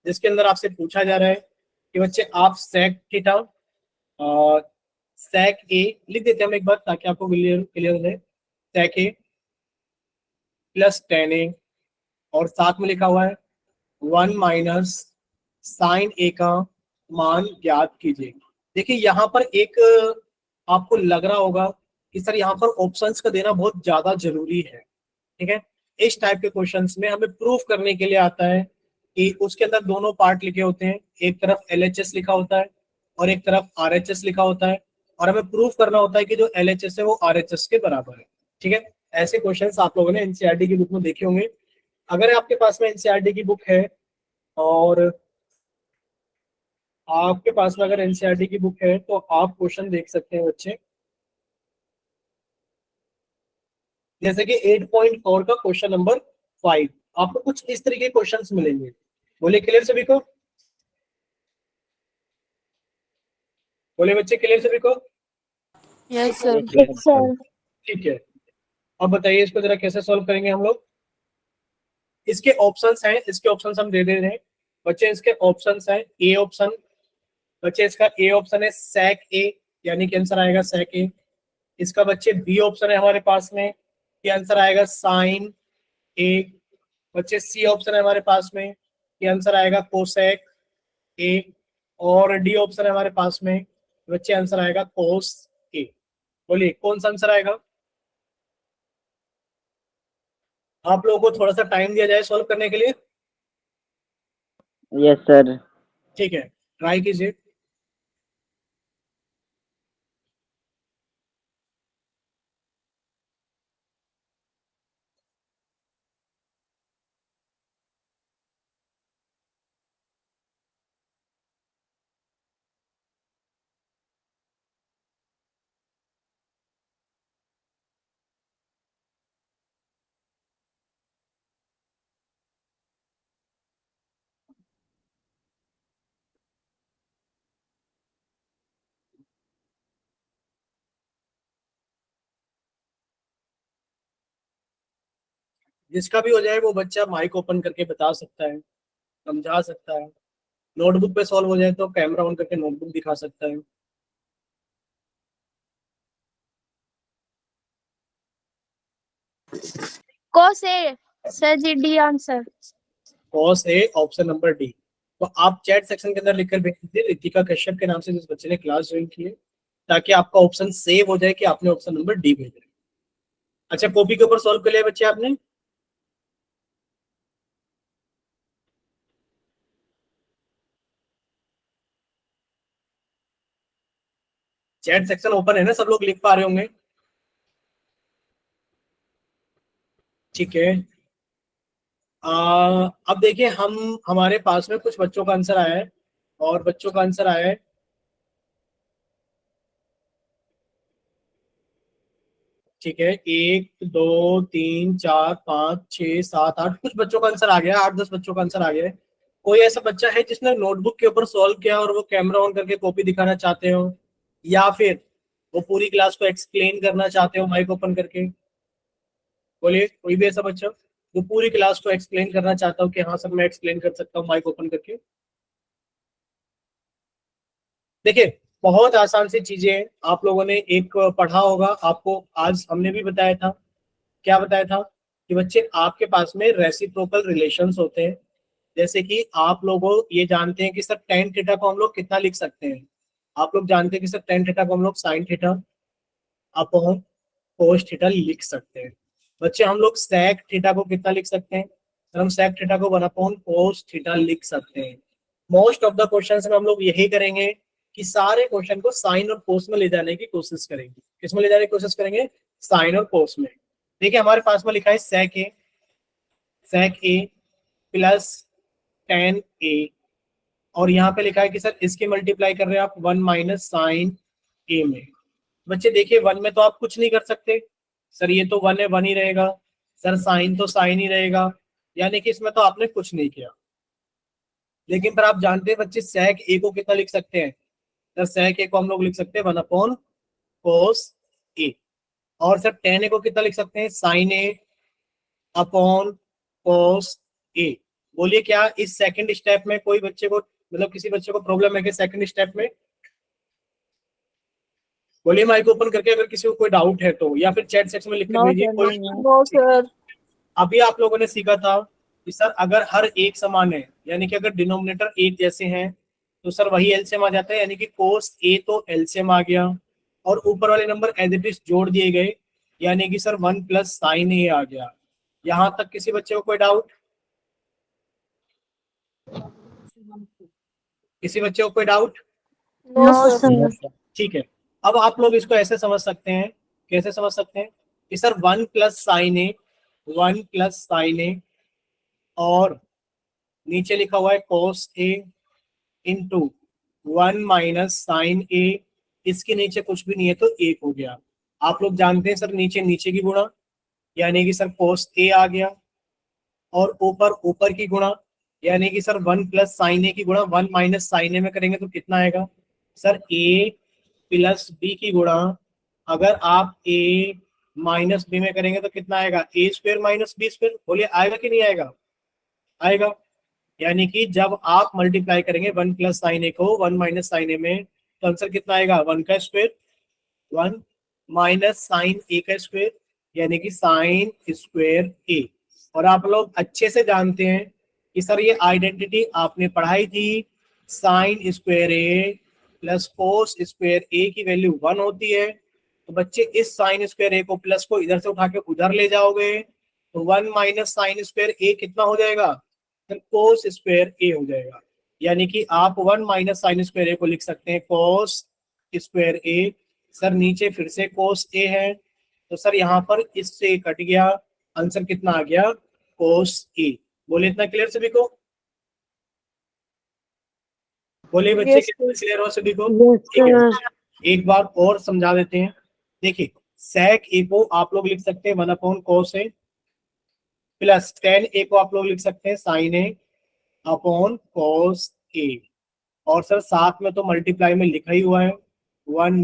Speaker 2: जिसके अंदर आपसे पूछा जा रहा है कि बच्चे आप सेक थीटा और सेक ए लिख देते हैं हम एक बार, ताकि आपको क्लियर क्लियर हो जाए। सेक ए प्लस टेन ए, और साथ में लिखा हुआ है 1 माइनस साइन ए का मान ज्ञात कीजिए। देखिए यहाँ पर एक आपको लग रहा होगा कि सर यहाँ पर ऑप्शंस का देना बहुत ज्यादा जरूरी है। ठीक है, इस टाइप के क्वेश्चंस में हमें प्रूफ करने के लिए आता है कि उसके अंदर दोनों पार्ट लिखे होते हैं, एक तरफ LHS लिखा होता है और एक तरफ RHS लिखा होता है, और हमें प्रूफ करना होता है कि जो LHS है वो RHS के बराबर है। ठीक है, ऐसे क्वेश्चंस आप लोगों ने एनसीईआरटी की बुक में देखे होंगे। अगर आपके पास में एनसीईआरटी की बुक है, और आपके पास में अगर एनसीईआरटी की बुक है, तो आप क्वेश्चन देख सकते हैं बच्चे। जैसे कि 8.4 का क्वेश्चन नंबर 5, आपको कुछ इस तरीके के क्वेश्चंस मिलेंगे। बोले क्लियर सभी को? बोले बच्चे क्लियर सभी को?
Speaker 4: Yes, sir.
Speaker 1: Yes, sir.
Speaker 2: ठीक है, अब बताइए इसको जरा कैसे सॉल्व करेंगे हम लोग। इसके ऑप्शंस हैं, इसके ऑप्शंस हम दे दे रहे हैं बच्चे। इसके ऑप्शंस हैं, ए ऑप्शन, बच्चे इसका ए ऑप्शन है सेक ए, यानी कि आंसर आएगा सेक ए। इसका बच्चे बी ऑप्शन है हमारे पास में, ये आंसर आएगा साइन ए। बच्चे सी ऑप्शन है हमारे पास में, ये आंसर आएगा कोसेक ए। और डी ऑप्शन है हमारे पास में, बच्चे आंसर आएगा कोस ए। बोलिए कौन सा आंसर आएगा? आप लोगों को थोड़ा सा टाइम दिया जाए सॉल्व करने के लिए।
Speaker 5: Yes sir.
Speaker 2: ठीक है, ट्राई कीजिए। जिसका भी हो जाए वो बच्चा माइक ओपन करके बता सकता है, समझा सकता है। नोटबुक पे सॉल्व हो जाए तो कैमरा ऑन करके नोटबुक दिखा सकता है।
Speaker 1: cos A, sir ji D answer.
Speaker 2: Cos A option number D. तो आप चैट सेक्शन के अंदर लिखकर भेज दीजिए रितिका कश्यप के नाम से जिस बच्चे ने क्लास ज्वाइन की है, ताकि आपका ऑप्शन सेव हो जाए कि आपने ऑप्शन नंबर डी भेजा है। अच्छा, कॉपी के ऊपर सॉल्व कर लिया बच्चे आपने? चैट सेक्शन ओपन है ना, सब लोग लिख पा रहे होंगे? ठीक है। अब देखिए, हमारे पास में कुछ बच्चों का आंसर आया है, और बच्चों का आंसर आया है ठीक है 1 2 3 4 5 6 7 8, कुछ बच्चों का आंसर आ गया, 8 10 बच्चों का आंसर आ गया है। कोई ऐसा बच्चा है जिसने नोटबुक के ऊपर सॉल्व किया और वो कैमरा ऑन करके कॉपी दिखाना चाहते हो, या फिर वो पूरी क्लास को एक्सप्लेन करना चाहते हो माइक ओपन करके? बोलिए, कोई भी ऐसा बच्चा जो पूरी क्लास को एक्सप्लेन करना चाहता हो कि हाँ सर मैं एक्सप्लेन कर सकता हूँ माइक ओपन करके? देखिए, बहुत आसान सी चीजें हैं। आप लोगों ने एक पढ़ा होगा, आपको आज हमने भी बताया था। क्या बताया था? कि बच्चे आपके पास में रेसिप्रोकल रिलेशंस होते हैं। जैसे कि आप लोगों ये जानते हैं कि सर टेन थीटा को हम लोग कितना लिख सकते हैं? आप लोग जानते हैं कि सर टेन थीटा को हम लोग sine theta upon cos theta लिख सकते हैं। बच्चे, हम लोग सेक थीटा को कितना लिख सकते हैं? सर हम सेक थीटा को 1 अपॉन कोस थीटा लिख सकते हैं। मोस्ट ऑफ द क्वेश्चन में हम लोग यही करेंगे कि सारे क्वेश्चन को साइन और कोस में ले जाने की कोशिश करेंगे। किसमें ले जाने की कोशिश करेंगे? साइन और कोस में। देखिए, हमारे पास में लिखा है सेक ए प्लस टेन ए, और यहाँ पे लिखा है कि सर इसके मल्टीप्लाई कर रहे हैं आप 1 - साइन ए में। बच्चे देखिए, 1 में तो आप कुछ नहीं कर सकते, सर ये तो 1 है, 1 ही रहेगा। सर साइन तो साइन ही रहेगा, यानी कि इसमें तो आपने कुछ नहीं किया। लेकिन पर आप जानते हैं बच्चे, सेक ए को कितना लिख सकते हैं? सर सेक ए को हम लोग लिख सकते हैं 1 अपॉन कोस ए। और सर टेन ए को कितना लिख सकते हैं? साइन ए अपॉन कोस ए। बोलिए, क्या इस सेकंड स्टेप में कोई बच्चे को, मतलब किसी बच्चे को प्रॉब्लम है कि सेकंड स्टेप में? बोलिए माइक ओपन करके, अगर किसी को कोई डाउट है तो, या फिर चैट सेक्शन में लिख कर
Speaker 1: नो
Speaker 2: भेजिए
Speaker 1: सर,
Speaker 2: कोई।
Speaker 4: No sir.
Speaker 2: अभी आप लोगों ने सीखा था कि सर अगर हर एक समान है, यानी कि अगर डिनोमिनेटर एक जैसे हैं, तो सर वही एलसीएम आ जाता है, यानी कि कोस ए तो एलसीएम आ गया, और ऊपर वाले नंबर एज इट इज जोड़ दिए गए, यानी कि सर 1 + साइन ए आ गया। यहां तक किसी बच्चे को कोई डाउट? किसी बच्चे को कोई doubt?
Speaker 4: No
Speaker 1: no
Speaker 4: sir.
Speaker 1: Sir.
Speaker 2: ठीक है। अब आप लोग इसको ऐसे समझ सकते हैं, कैसे समझ सकते हैं कि सर 1 + साइन ए, 1 + साइन ए, और नीचे लिखा हुआ है कोस ए इंटू 1 - साइन ए। इसके नीचे कुछ भी नहीं है तो एक हो गया। आप लोग जानते हैं सर नीचे नीचे की गुणा, यानी कि सर कोस ए आ गया, और ऊपर ऊपर की गुणा, यानी कि सर 1 + साइन ए की गुणा 1 - साइन ए में करेंगे तो कितना आएगा? सर ए प्लस बी की गुणा, अगर आप ए माइनस बी में करेंगे तो कितना आएगा? ए स्क्वायर माइनस बी स्क्वायर। बोलिए, आएगा कि नहीं आएगा? आएगा। यानी कि जब आप मल्टीप्लाई करेंगे 1 + साइन ए को 1 - साइन ए में, तो आंसर कितना आएगा? 1 का स्क्वायर, 1 - साइन ए का स्क्वायर, यानी कि साइन स्क्वायर ए। और आप लोग अच्छे से जानते हैं कि सर ये आइडेंटिटी आपने पढ़ाई थी, साइन स्क्वायर ए प्लस कोस स्क्वायर ए की वैल्यू 1 होती है। तो बच्चे, इस साइन स्क्वायर ए को प्लस को इधर से उठा के उधर ले जाओगे, तो 1 - साइन स्क्वायर ए कितना हो जाएगा? फिर कोस स्क्वायर ए हो जाएगा। यानी कि आप 1 - साइन स्क्वायर ए को लिख सकते हैं कोस स्क्वायर ए। सर नीचे फिर से कोस ए है, तो सर यहाँ पर इससे कट गया, आंसर कितना आ गया? कोस ए। बोले, इतना क्लियर सभी को? बोले बच्चे,
Speaker 4: यस
Speaker 2: कितना
Speaker 4: सर।
Speaker 2: क्लियर हो सभी को?
Speaker 1: यस
Speaker 2: ठीक है,
Speaker 1: सर।
Speaker 2: एक बार और समझा देते हैं। देखिए, सेक ए को आप लोग लिख सकते हैं 1/कोस ए, प्लस टेन ए को आप लोग लिख सकते हैं साइन ए अपॉन कोस ए, और सर साथ में तो मल्टीप्लाई में लिखा ही हुआ है 1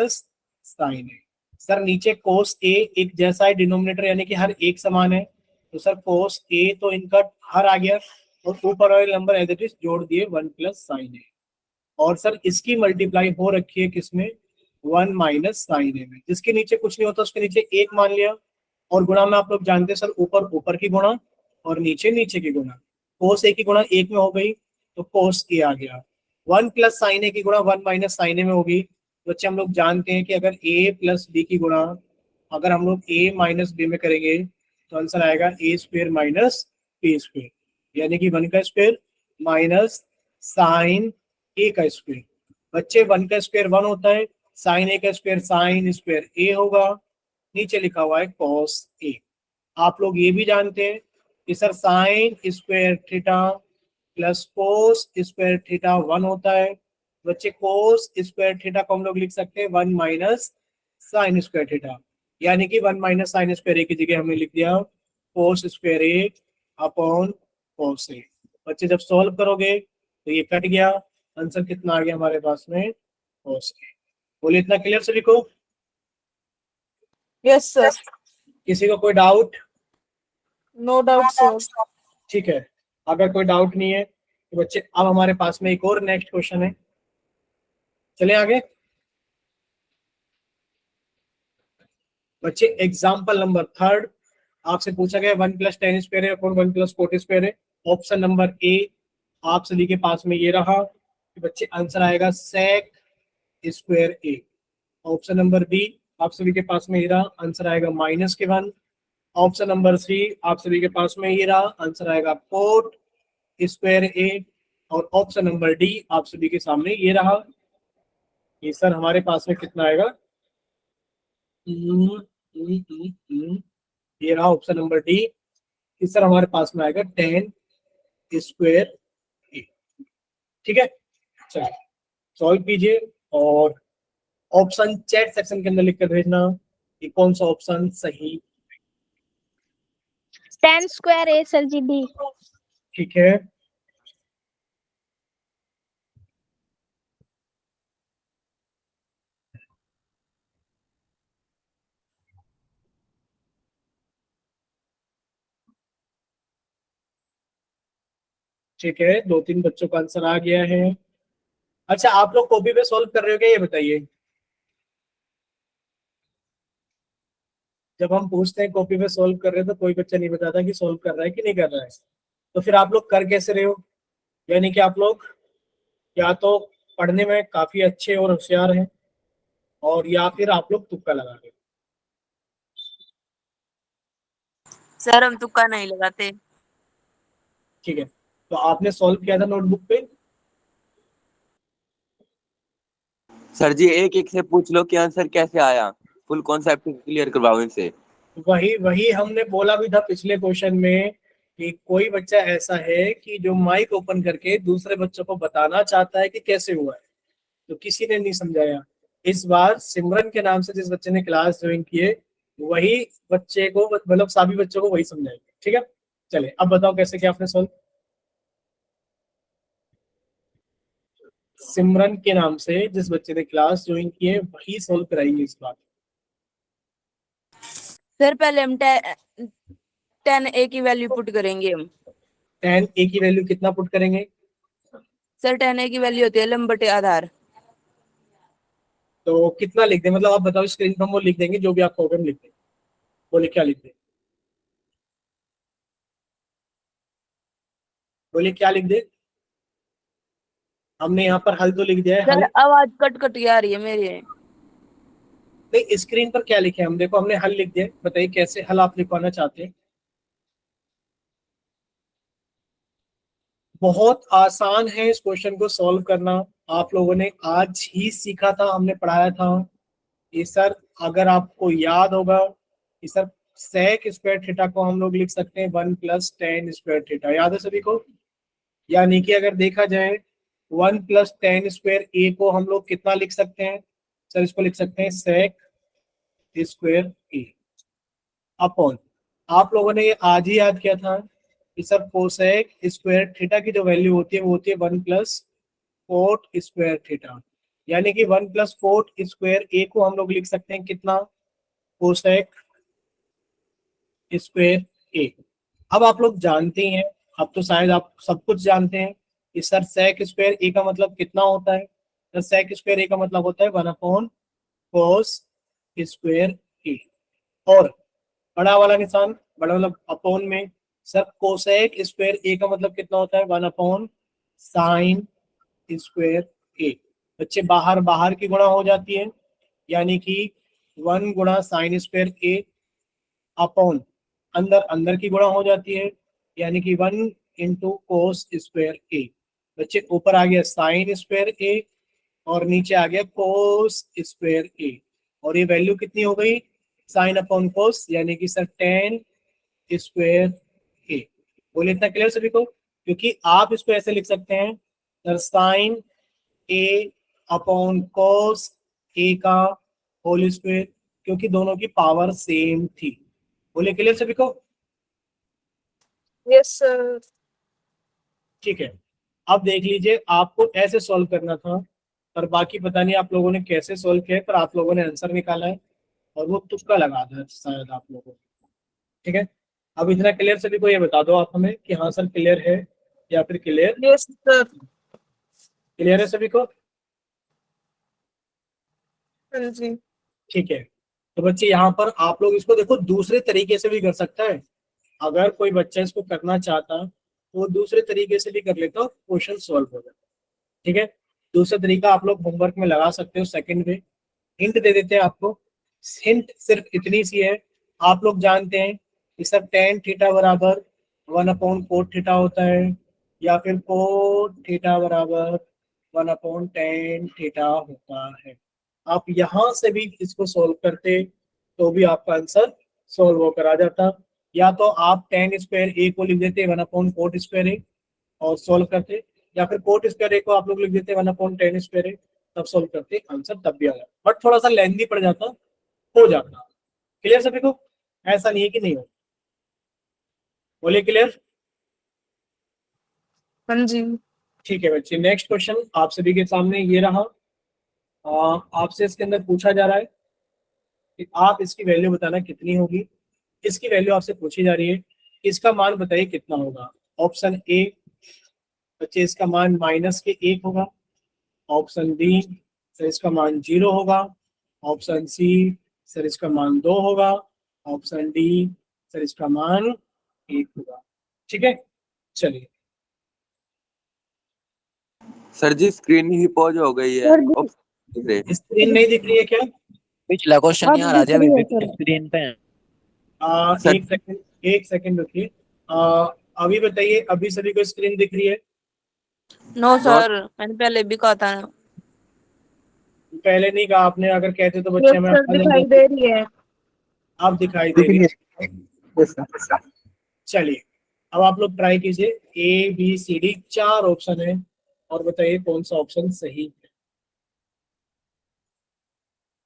Speaker 2: - साइन ए। सर नीचे कोस ए एक जैसा है डिनोमिनेटर, यानी कि हर एक समान है, तो सर कोस ए तो इनका हर आ गया और ऊपर वाले नंबर एज इट इज जोड़ दिए 1 प्लस साइन ए। और सर इसकी मल्टीप्लाई हो रखी है किसमें 1 माइनस साइन ए में, जिसके नीचे कुछ नहीं होता उसके नीचे एक मान लिया। और गुणा में आप लोग जानते हैं सर ऊपर ऊपर की गुणा और नीचे नीचे की गुणा। कोस ए की गुणा एक में हो गई तो कोस ए आ गया। 1 प्लस साइन ए की गुणा 1 माइनस साइन ए में होगी। तो बच्चे हम लोग जानते हैं कि अगर ए प्लस बी की गुणा अगर हम लोग ए माइनस बी में करेंगे तो आंसर आएगा ए स्क्वेयर माइनस बी स्क्वेयर, यानी कि 1 का स्क्वेयर माइनस साइन ए का स्क्वेयर। बच्चे 1 का स्क्वेयर 1 होता है, साइन ए का स्क्वेयर साइन स्क्वेयर ए होगा। नीचे लिखा हुआ है कॉस ए। आप लोग ये भी जानते हैं कि sir sine square theta plus cos square theta 1 होता है। बच्चे कोस स्क्वायर थीटा को हम लोग लिख सकते हैं 1 माइनस साइन स्क्वायर थीटा, यानी कि 1 माइनस साइन स्क्वायर ए की जगह हमने लिख दिया कोस स्क्वायर ए अपॉन कोस ए। बच्चे जब सॉल्व करोगे तो ये कट गया, आंसर कितना आ गया हमारे पास में कोस ए। बोलिए इतना क्लियर सभी को?
Speaker 4: Yes sir.
Speaker 2: किसी को कोई डाउट?
Speaker 4: No doubt sir.
Speaker 2: ठीक है, अगर कोई डाउट नहीं है तो बच्चे अब हमारे पास में एक और नेक्स्ट क्वेश्चन है, चले आगे। बच्चे एग्जाम्पल नंबर 3 आपसे पूछा गया 1 प्लस टेन स्क्वायर है और 1 प्लस 40 स्क्वायर है। ऑप्शन नंबर ए आप सभी के पास में ये रहा कि बच्चे आंसर आएगा सेक स्क्वायर ए। ऑप्शन नंबर बी आप सभी के पास में ये रहा, आंसर आएगा माइनस के 1। ऑप्शन नंबर सी आप सभी के पास में ये रहा, आंसर आएगा कोट स्क्वायर ए। और ऑप्शन नंबर डी आप सभी के सामने ये रहा। ये सर हमारे पास में कितना आएगा? ये रहा ऑप्शन नंबर डी। इस सर हमारे पास में आएगा 10 स्क्वायर ए। ठीक है, चलिए सॉल्व कीजिए और ऑप्शन चैट सेक्शन के अंदर लिख कर भेजना कि कौन सा ऑप्शन सही।
Speaker 1: 10 स्क्वायर ए सर जी डी।
Speaker 2: ठीक है, ठीक है, 2-3 बच्चों का आंसर आ गया है। अच्छा आप लोग कॉपी पे सॉल्व कर रहे हो क्या, ये बताइए। जब हम पूछते हैं कॉपी पे सॉल्व कर रहे हो तो कोई बच्चा नहीं बताता कि सॉल्व कर रहा है कि नहीं कर रहा है। तो फिर आप लोग कर कैसे रहे हो? यानी कि आप लोग या तो पढ़ने में काफी अच्छे और होशियार हैं और या फिर आप लोग तुक्का लगा रहे हो।
Speaker 5: सर हम तुक्का नहीं लगाते।
Speaker 2: ठीक है, तो आपने सॉल्व किया था नोटबुक पे?
Speaker 3: सर जी एक एक से पूछ लो कि आंसर कैसे आया, फुल कॉन्सेप्ट क्लियर करवाओ इनसे।
Speaker 2: वही वही हमने बोला भी था पिछले क्वेश्चन में कि कोई बच्चा ऐसा है कि जो माइक ओपन करके दूसरे बच्चों को बताना चाहता है कि कैसे हुआ है, तो किसी ने नहीं समझाया। इस बार सिमरन के नाम से जिस बच्चे ने क्लास ज्वाइन किए वही बच्चे को, मतलब सभी बच्चों को वही समझाएंगे। ठीक है, चले अब बताओ कैसे क्या आपने सॉल्व। सिमरन के नाम से जिस बच्चे ने क्लास ज्वाइन की है वही सॉल्व कराएंगे इस बार।
Speaker 5: सर पहले हम 10 ए की वैल्यू पुट करेंगे हम।
Speaker 2: 10 ए की वैल्यू कितना पुट करेंगे?
Speaker 5: सर 10 ए की वैल्यू होती है लंब बटे आधार।
Speaker 2: तो कितना लिख दें, मतलब आप बताओ स्क्रीन पर हम वो लिख देंगे जो भी आप कहोगे हम लिख देंगे। बोले क्या लिख दें? बोले क्या लिख दे? हमने यहाँ पर हल तो लिख दिया है।
Speaker 5: सर
Speaker 2: हल
Speaker 5: आवाज कट कट के आ रही है मेरे।
Speaker 2: नहीं, स्क्रीन पर क्या लिखे हम देखो, हमने हल लिख दिया। बताइए कैसे हल आप लिखवाना चाहते हैं। बहुत आसान है इस क्वेश्चन को सॉल्व करना। आप लोगों ने आज ही सीखा था, हमने पढ़ाया था ये सर। अगर आपको याद होगा कि सर सेक स्क्वायर थीटा को हम लोग लिख सकते हैं 1 प्लस टेन स्क्वायर थीटा, याद है सभी को? यानी कि अगर देखा जाए 1 प्लस टेन स्क्वायर ए को हम लोग कितना लिख सकते हैं? सर इसको लिख सकते हैं सेक स्क्वायर ए अपॉन, आप लोगों ने ये आज ही याद किया था कि सर कोसेक स्क्वायर थीटा की जो वैल्यू होती है वो होती है 1 प्लस कोट स्क्वायर थीटा, यानी कि 1 प्लस कोट स्क्वायर ए को हम लोग लिख सकते हैं कितना? कोसेक स्क्वायर ए। अब आप लोग जानते हैं, अब तो शायद आप सब कुछ जानते हैं कि सर sec स्क्वायर ए का मतलब कितना होता है। सर sec स्क्वायर ए का मतलब होता है 1 अपॉन cos स्क्वायर ए। और बड़ा वाला निशान, बड़ा मतलब अपॉन में, सर कोसेक स्क्वायर ए का मतलब कितना होता है 1 अपॉन साइन स्क्वायर ए। बच्चे बाहर बाहर की गुणा हो जाती है, यानी कि 1 गुणा साइन स्क्वायर ए अपॉन अंदर अंदर की गुणा हो जाती है, यानी कि 1 कोस स्क्वायर ए। बच्चे ऊपर आ गया साइन स्क्वायर ए और नीचे आ गया कोस स्क्वायर ए। और ये वैल्यू कितनी हो गई, साइन अपॉन कोस, यानी कि सर टेन स्क्वायर ए। बोले इतना क्लियर सभी को? क्योंकि आप इसको ऐसे लिख सकते हैं सर साइन ए अपॉन कोस ए का होल स्क्वायर, क्योंकि दोनों की पावर सेम थी। बोले क्लियर सभी को?
Speaker 4: Yes, sir.
Speaker 2: ठीक है, अब देख लीजिए, आपको ऐसे सॉल्व करना था, पर बाकी पता नहीं आप लोगों ने कैसे सॉल्व किया है, पर आप लोगों ने आंसर निकाला है और वो तुक्का लगा था शायद आप लोगों को। ठीक है, अब इतना क्लियर सभी को ये बता दो आप हमें कि हाँ सर क्लियर है या फिर क्लियर
Speaker 4: Yes, sir.
Speaker 2: क्लियर है सभी को?
Speaker 4: हाँ जी।
Speaker 2: ठीक है, तो बच्चे यहाँ पर आप लोग इसको देखो दूसरे तरीके से भी कर सकता है। अगर कोई बच्चा इसको करना चाहता तो वो दूसरे तरीके से भी कर लेता, क्वेश्चन सॉल्व हो जाता। ठीक है, दूसरा तरीका आप लोग होमवर्क में लगा सकते हो। सेकंड में हिंट दे देते हैं आपको। हिंट सिर्फ इतनी सी है, आप लोग जानते हैं कि सर टेन थीटा बराबर 1/cot थीटा होता है, या फिर कोट थीटा बराबर 1/tan थीटा होता है। आप यहां से भी इसको सॉल्व करते तो भी आपका आंसर सॉल्व होकर आ जाता। या तो आप टेन स्क्वायर ए को लिख देते 1/cot स्क्वायर ए और सॉल्व करते, या फिर कोट स्क्वायर ए को आप लोग लिख देते 1/tan स्क्वायर ए, तब सॉल्व करते, आंसर तब भी आ जाता। बट थोड़ा सा लेंथी पड़ जाता, हो जाता। क्लियर सभी को? ऐसा नहीं है कि नहीं हो। बोलिए क्लियर?
Speaker 4: हाँ जी।
Speaker 2: ठीक है बच्चे, नेक्स्ट क्वेश्चन आप सभी के सामने ये रहा। आपसे इसके अंदर पूछा जा रहा है कि आप इसकी वैल्यू बताना कितनी होगी। इसकी वैल्यू आपसे पूछी जा रही है, इसका मान बताइए कितना होगा। ऑप्शन ए बच्चे इसका मान -1 होगा। ऑप्शन बी सर इसका मान 0 होगा। ऑप्शन सी सर इसका मान 2 होगा। ऑप्शन डी सर इसका मान 1 होगा। ठीक है, चलिए।
Speaker 3: Sir ji screen he pause हो गई है।
Speaker 1: सर जी
Speaker 3: ऑप्शन दिख रहे।
Speaker 2: स्क्रीन नहीं दिख रही है क्या?
Speaker 6: पिछला क्वेश्चन
Speaker 1: अब
Speaker 6: यहाँ
Speaker 1: दिख
Speaker 6: राजा
Speaker 1: रही
Speaker 6: अभी
Speaker 1: है
Speaker 6: भी
Speaker 1: सर।
Speaker 6: स्क्रीन पे है।
Speaker 3: सर
Speaker 2: एक सेकंड रुकिए। आ, अभी बताइए, अभी सभी को स्क्रीन दिख रही है?
Speaker 5: नो
Speaker 3: नॉट
Speaker 5: सर, मैंने पहले भी कहा था।
Speaker 2: पहले नहीं कहा आपने, अगर कहते तो बच्चे
Speaker 4: यस
Speaker 2: हमें
Speaker 4: सर,
Speaker 2: आवाज
Speaker 4: दिखाई
Speaker 2: देते।
Speaker 4: दे रही है।
Speaker 2: आप दिखाई दे रही है। चलिए, अब आप लोग ट्राई कीजिए। A B C D 4 option है, और बताइए कौन सा ऑप्शन सही है।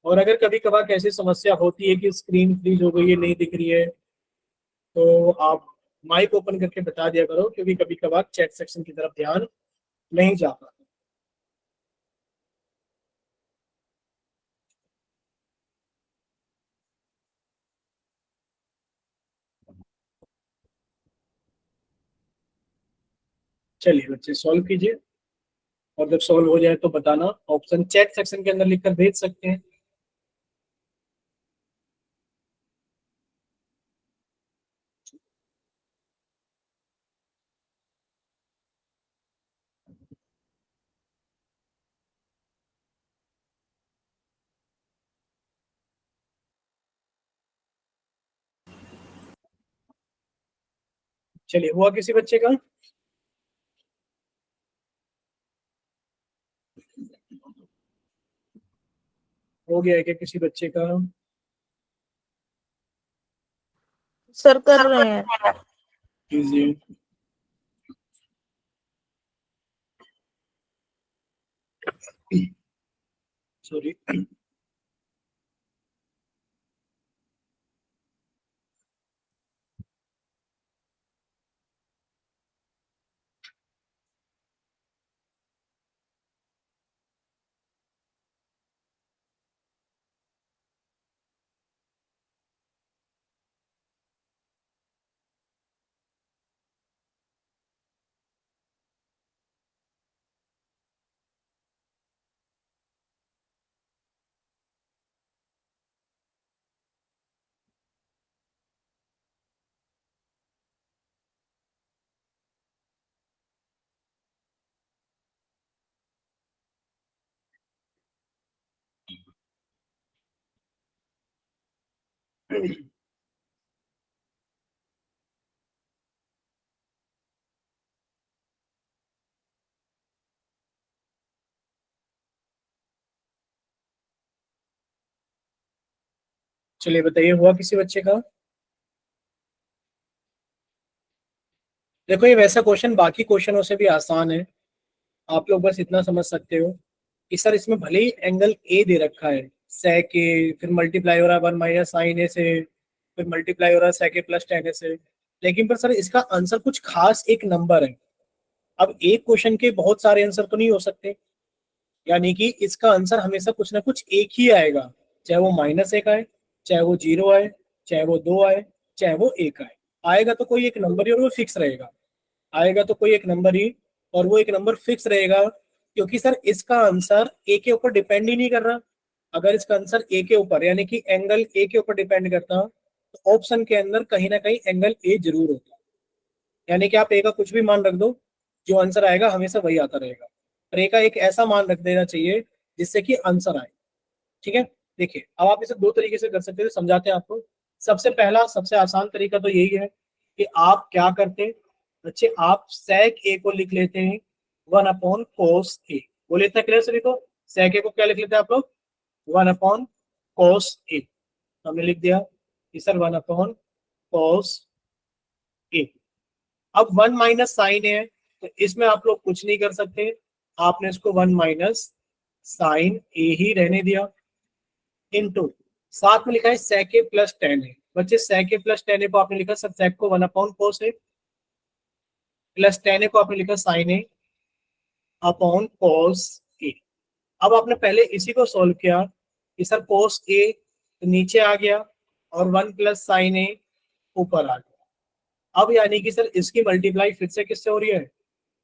Speaker 2: और अगर कभी कभार कैसी समस्या होती है कि स्क्रीन फ्रीज हो गई है, नहीं दिख रही है, तो आप माइक ओपन करके बता दिया करो, क्योंकि कभी कभार चैट सेक्शन की तरफ ध्यान नहीं जाता। चलिए बच्चे सॉल्व कीजिए, और जब सॉल्व हो जाए तो बताना। ऑप्शन चैट सेक्शन के अंदर लिखकर भेज सकते हैं। चलिए, हुआ किसी बच्चे का? हो गया है क्या किसी बच्चे का?
Speaker 4: सर कर रहे हैं।
Speaker 2: कीजिए। सॉरी। चलिए बताइए, हुआ किसी बच्चे का? देखो ये वैसा क्वेश्चन बाकी क्वेश्चनों से भी आसान है। आप लोग बस इतना समझ सकते हो कि सर इसमें भले ही एंगल ए दे रखा है, sec ए, फिर मल्टीप्लाई हो रहा है 1 माइनस साइन ए से, फिर मल्टीप्लाई हो रहा है sec ए प्लस tan ए से, लेकिन पर सर इसका आंसर कुछ खास एक नंबर है। अब एक क्वेश्चन के बहुत सारे आंसर तो नहीं हो सकते, यानी कि इसका आंसर हमेशा कुछ ना कुछ एक ही आएगा, चाहे वो -1 आए, चाहे वो 0 आए, चाहे वो 2 आए, चाहे वो 1 आए। आएगा तो कोई एक नंबर ही और वो फिक्स रहेगा। आएगा तो कोई एक नंबर ही और वो एक नंबर फिक्स रहेगा, क्योंकि सर इसका आंसर ए के ऊपर डिपेंड ही नहीं कर रहा। अगर इसका आंसर ए के ऊपर यानी कि एंगल ए के ऊपर डिपेंड करता तो ऑप्शन के अंदर कहीं ना कहीं एंगल ए जरूर होता। यानी कि आप ए का कुछ भी मान रख दो, जो आंसर आएगा हमेशा वही आता रहेगा। और ए का एक ऐसा मान रख देना चाहिए जिससे कि आंसर आए। ठीक है, देखिए अब आप इसे दो तरीके से कर सकते हो, समझाते हैं आपको। सबसे पहला सबसे आसान तरीका तो यही है कि आप क्या करते बच्चे, आप sec a को लिख लेते हैं 1/cos a। बोले इतना क्लियर सभी को? sec a को क्या लिख लेते हैं आप लोग? 1/cos a। हमने लिख दिया कि सर 1/cos a। अब 1 माइनस साइन है तो इसमें आप लोग कुछ नहीं कर सकते, आपने इसको 1 माइनस साइन ए ही रहने दिया, इनटू साथ में लिखा है sec a plus tan a। बच्चे sec a plus tan a को आपने लिखा सर sec को 1/cos a plus tan a को आपने लिखा sin a upon cos a। अब आपने पहले इसी को सॉल्व किया कि सर cos a तो नीचे आ गया और 1 प्लस sin a ऊपर आ गया। अब यानी कि सर इसकी मल्टीप्लाई फिर से किससे हो रही है?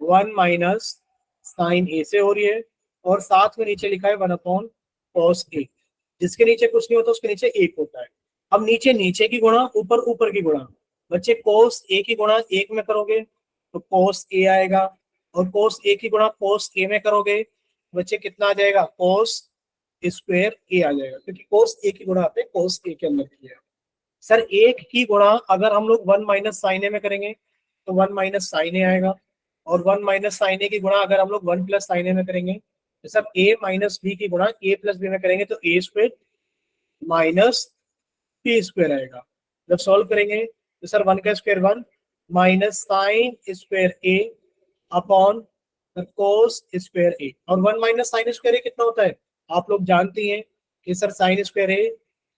Speaker 2: 1 माइनस साइन ए से हो रही है, और साथ में नीचे लिखा है 1/cos a। जिसके नीचे कुछ नहीं होता उसके नीचे एक होता है। अब नीचे नीचे की गुणा, ऊपर ऊपर की गुणा। बच्चे cos a की गुणा 1 में करोगे तो cos a आएगा, और cos a की गुणा cos a में करोगे बच्चे कितना आ जाएगा? cos स्क्वायर a आ जाएगा, क्योंकि cos a की गुणा आपने cos a के अंदर किया है। सर एक की गुणा अगर हम लोग 1 माइनस साइन ए में करेंगे तो 1 माइनस साइन ए आएगा, और 1 माइनस साइन ए की गुणा अगर हम लोग 1 प्लस साइन ए में करेंगे तो सब a माइनस बी की गुणा a प्लस बी में करेंगे तो a square minus B square आएगा। जब सॉल्व करेंगे तो सर 1 का square 1 minus sine square a upon cos square a। और 1 माइनस साइन स्क्वायर a कितना होता है? आप लोग जानती हैं कि sir sign square a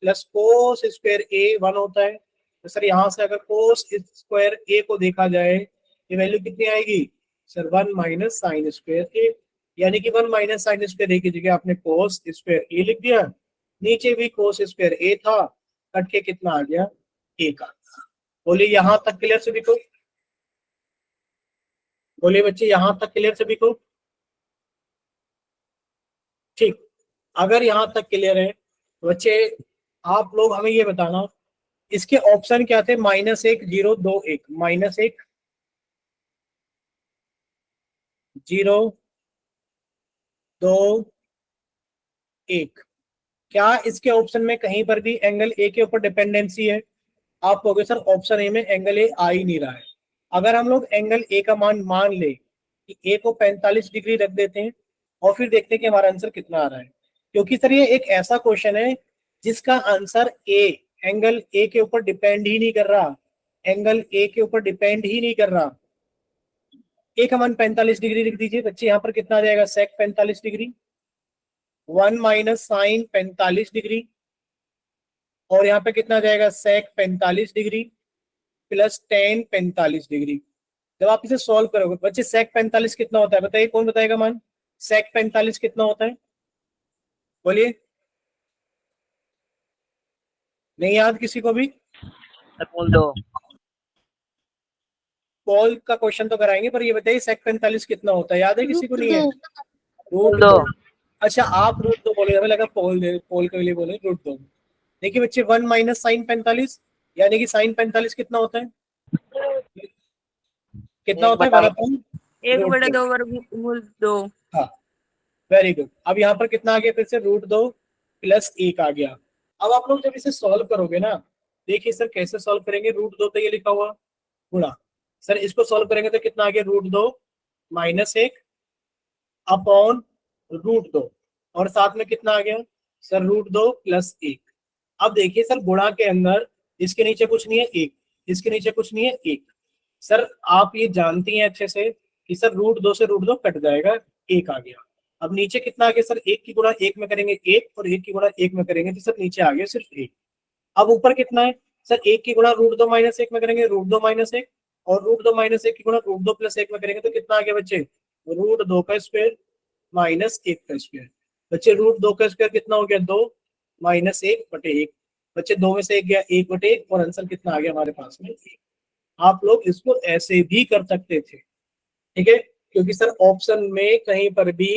Speaker 2: plus cos square a 1 होता है। तो सर यहाँ से अगर कोस स्क्वायर a को देखा जाए ये वैल्यू कितनी आएगी? Sir 1 minus sine square a, यानी कि 1 माइनस साइन स्क्वायर a की जगह आपने कोस स्क्वायर a लिख दिया, नीचे भी कोस स्क्वायर a था, कट के कितना आ गया? a का। बोलिए यहाँ तक क्लियर सभी को? बोलिए बच्चे यहाँ तक क्लियर सभी को? ठीक, अगर यहाँ तक क्लियर है तो बच्चे आप लोग हमें ये बताना इसके ऑप्शन क्या थे? -1 0 2 1, -1 0 2 1। क्या इसके ऑप्शन में कहीं पर भी एंगल ए के ऊपर डिपेंडेंसी है? आप कहोगे सर ऑप्शन ए में एंगल ए आ ही नहीं रहा है। अगर हम लोग एंगल ए का मान ले कि ए को 45 डिग्री रख देते हैं और फिर देखते हैं कि हमारा आंसर कितना आ रहा है, क्योंकि सर ये एक ऐसा क्वेश्चन है जिसका आंसर ए एंगल ए के ऊपर डिपेंड ही नहीं कर रहा, एंगल ए के ऊपर डिपेंड ही नहीं कर रहा। ए का मान 45 डिग्री लिख दीजिए बच्चे, यहाँ पर कितना आ जाएगा? सेक 45 डिग्री, 1 माइनस साइन 45 डिग्री, और यहाँ पे कितना आ जाएगा? सेक 45 डिग्री प्लस टेन 45 डिग्री। जब आप इसे सॉल्व करोगे बच्चे सेक 45 कितना होता है? बताइए, कौन बताएगा मान? सेक 45 कितना होता है? बोलिए, नहीं याद किसी को भी?
Speaker 5: बोल दो।
Speaker 2: पोल का क्वेश्चन तो कराएंगे, पर ये बताइए सेक 45 कितना होता है? याद है किसी को? नहीं है?
Speaker 5: बोल
Speaker 2: रूट
Speaker 5: दो।
Speaker 2: 2। अच्छा आप रूट 2 बोले, हमें लगा पोल के लिए बोले रूट 2। देखिए बच्चे 1 माइनस साइन 45 यानी कि साइन 45 कितना होता है? कितना होता है?
Speaker 5: 1/2 वर्गमूल 2।
Speaker 2: हाँ, वेरी गुड। अब यहाँ पर कितना आ गया? फिर से रूट 2 प्लस 1 आ गया। अब आप लोग जब इसे सॉल्व करोगे ना देखिए सर कैसे सॉल्व करेंगे, √2 तो ये लिखा हुआ गुणा, सर इसको सॉल्व करेंगे तो कितना आ गया, √2 -1 अपॉन √2 और साथ में कितना आ गया सर, √2 + 1। अब देखिए सर गुणा के अंदर इसके नीचे कुछ नहीं है 1, इसके नीचे कुछ नहीं है 1। सर आप ये जानती हैं अच्छे से कि सर √2 से √2 कट जाएगा, 1 आ गया। अब नीचे कितना आ गया सर, 1 की गुणा 1 में करेंगे 1 और 1 की गुणा 1 में करेंगे तो सर नीचे आ गया सिर्फ 1। अब ऊपर कितना है सर, 1 की गुणा √2 - 1 में करेंगे √2 - 1 और √2 - 1 की गुणा √2 + 1 में करेंगे तो कितना आ गया बच्चे, √2 का स्क्वायर -1 का स्क्वायर। बच्चे √2 का स्क्वायर कितना हो गया, 2 - 1/1। बच्चे 2 में से 1 गया, 1/1 और आंसर कितना आ गया हमारे पास में 1। आप लोग इसको ऐसे भी कर सकते थे, ठीक है, क्योंकि सर ऑप्शन में कहीं पर भी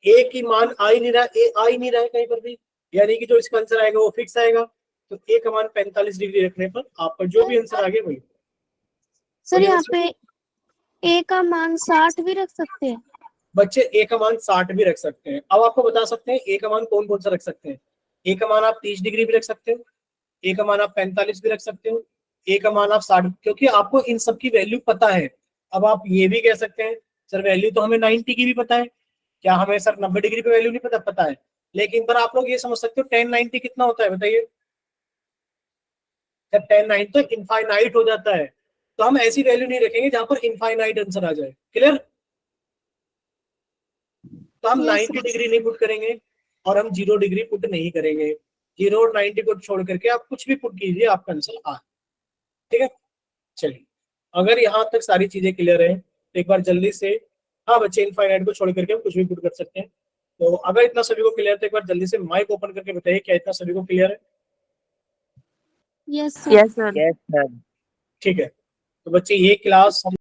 Speaker 2: एक ही मान आ ही नहीं रहा, आ ही नहीं रहा है कहीं पर भी, यानी कि जो इसका आंसर आएगा वो फिक्स आएगा। तो ए का मान 45 डिग्री रखने पर आपका जो भी आंसर आ गया वही।
Speaker 1: सर यहाँ पे ए का मान 60 भी रख सकते हैं।
Speaker 2: बच्चे ए का मान 60 भी रख सकते हैं। अब आपको बता सकते हैं ए का मान कौन कौन सा रख सकते हैं। ए का मान आप 30 डिग्री भी रख सकते हो, ए का मान आप 45 भी रख सकते हो, ए का मान आप 60, क्योंकि आपको इन सब की वैल्यू पता है। अब आप ये भी कह सकते हैं सर वैल्यू तो हमें 90 की भी पता है, क्या हमें सर 90 डिग्री पे वैल्यू नहीं पता, पता है। लेकिन पर आप लोग ये समझ सकते हो tan 90 कितना होता है बताइए, जब tan 90 तो इनफाइनाइट हो जाता है, तो हम ऐसी वैल्यू नहीं रखेंगे जहां पर इनफाइनाइट आंसर आ जाए। क्लियर? तो हम 90 डिग्री नहीं पुट करेंगे और हम 0 डिग्री पुट नहीं करेंगे। 0 और 90 को छोड़ करके आप कुछ भी पुट कीजिए, आपका आंसर आ, ठीक है। चलिए, अगर यहाँ तक सारी चीजें क्लियर है तो एक बार जल्दी से, हाँ बच्चे इनफाइनाइट को छोड़ करके हम कुछ भी पुट कर सकते हैं। तो अगर इतना सभी को क्लियर है तो एक बार जल्दी से माइक ओपन करके बताइए क्या इतना सभी को क्लियर है।
Speaker 1: Yes
Speaker 5: yes sir.
Speaker 3: Yes sir.
Speaker 2: ठीक है, तो बच्चे ये क्लास हम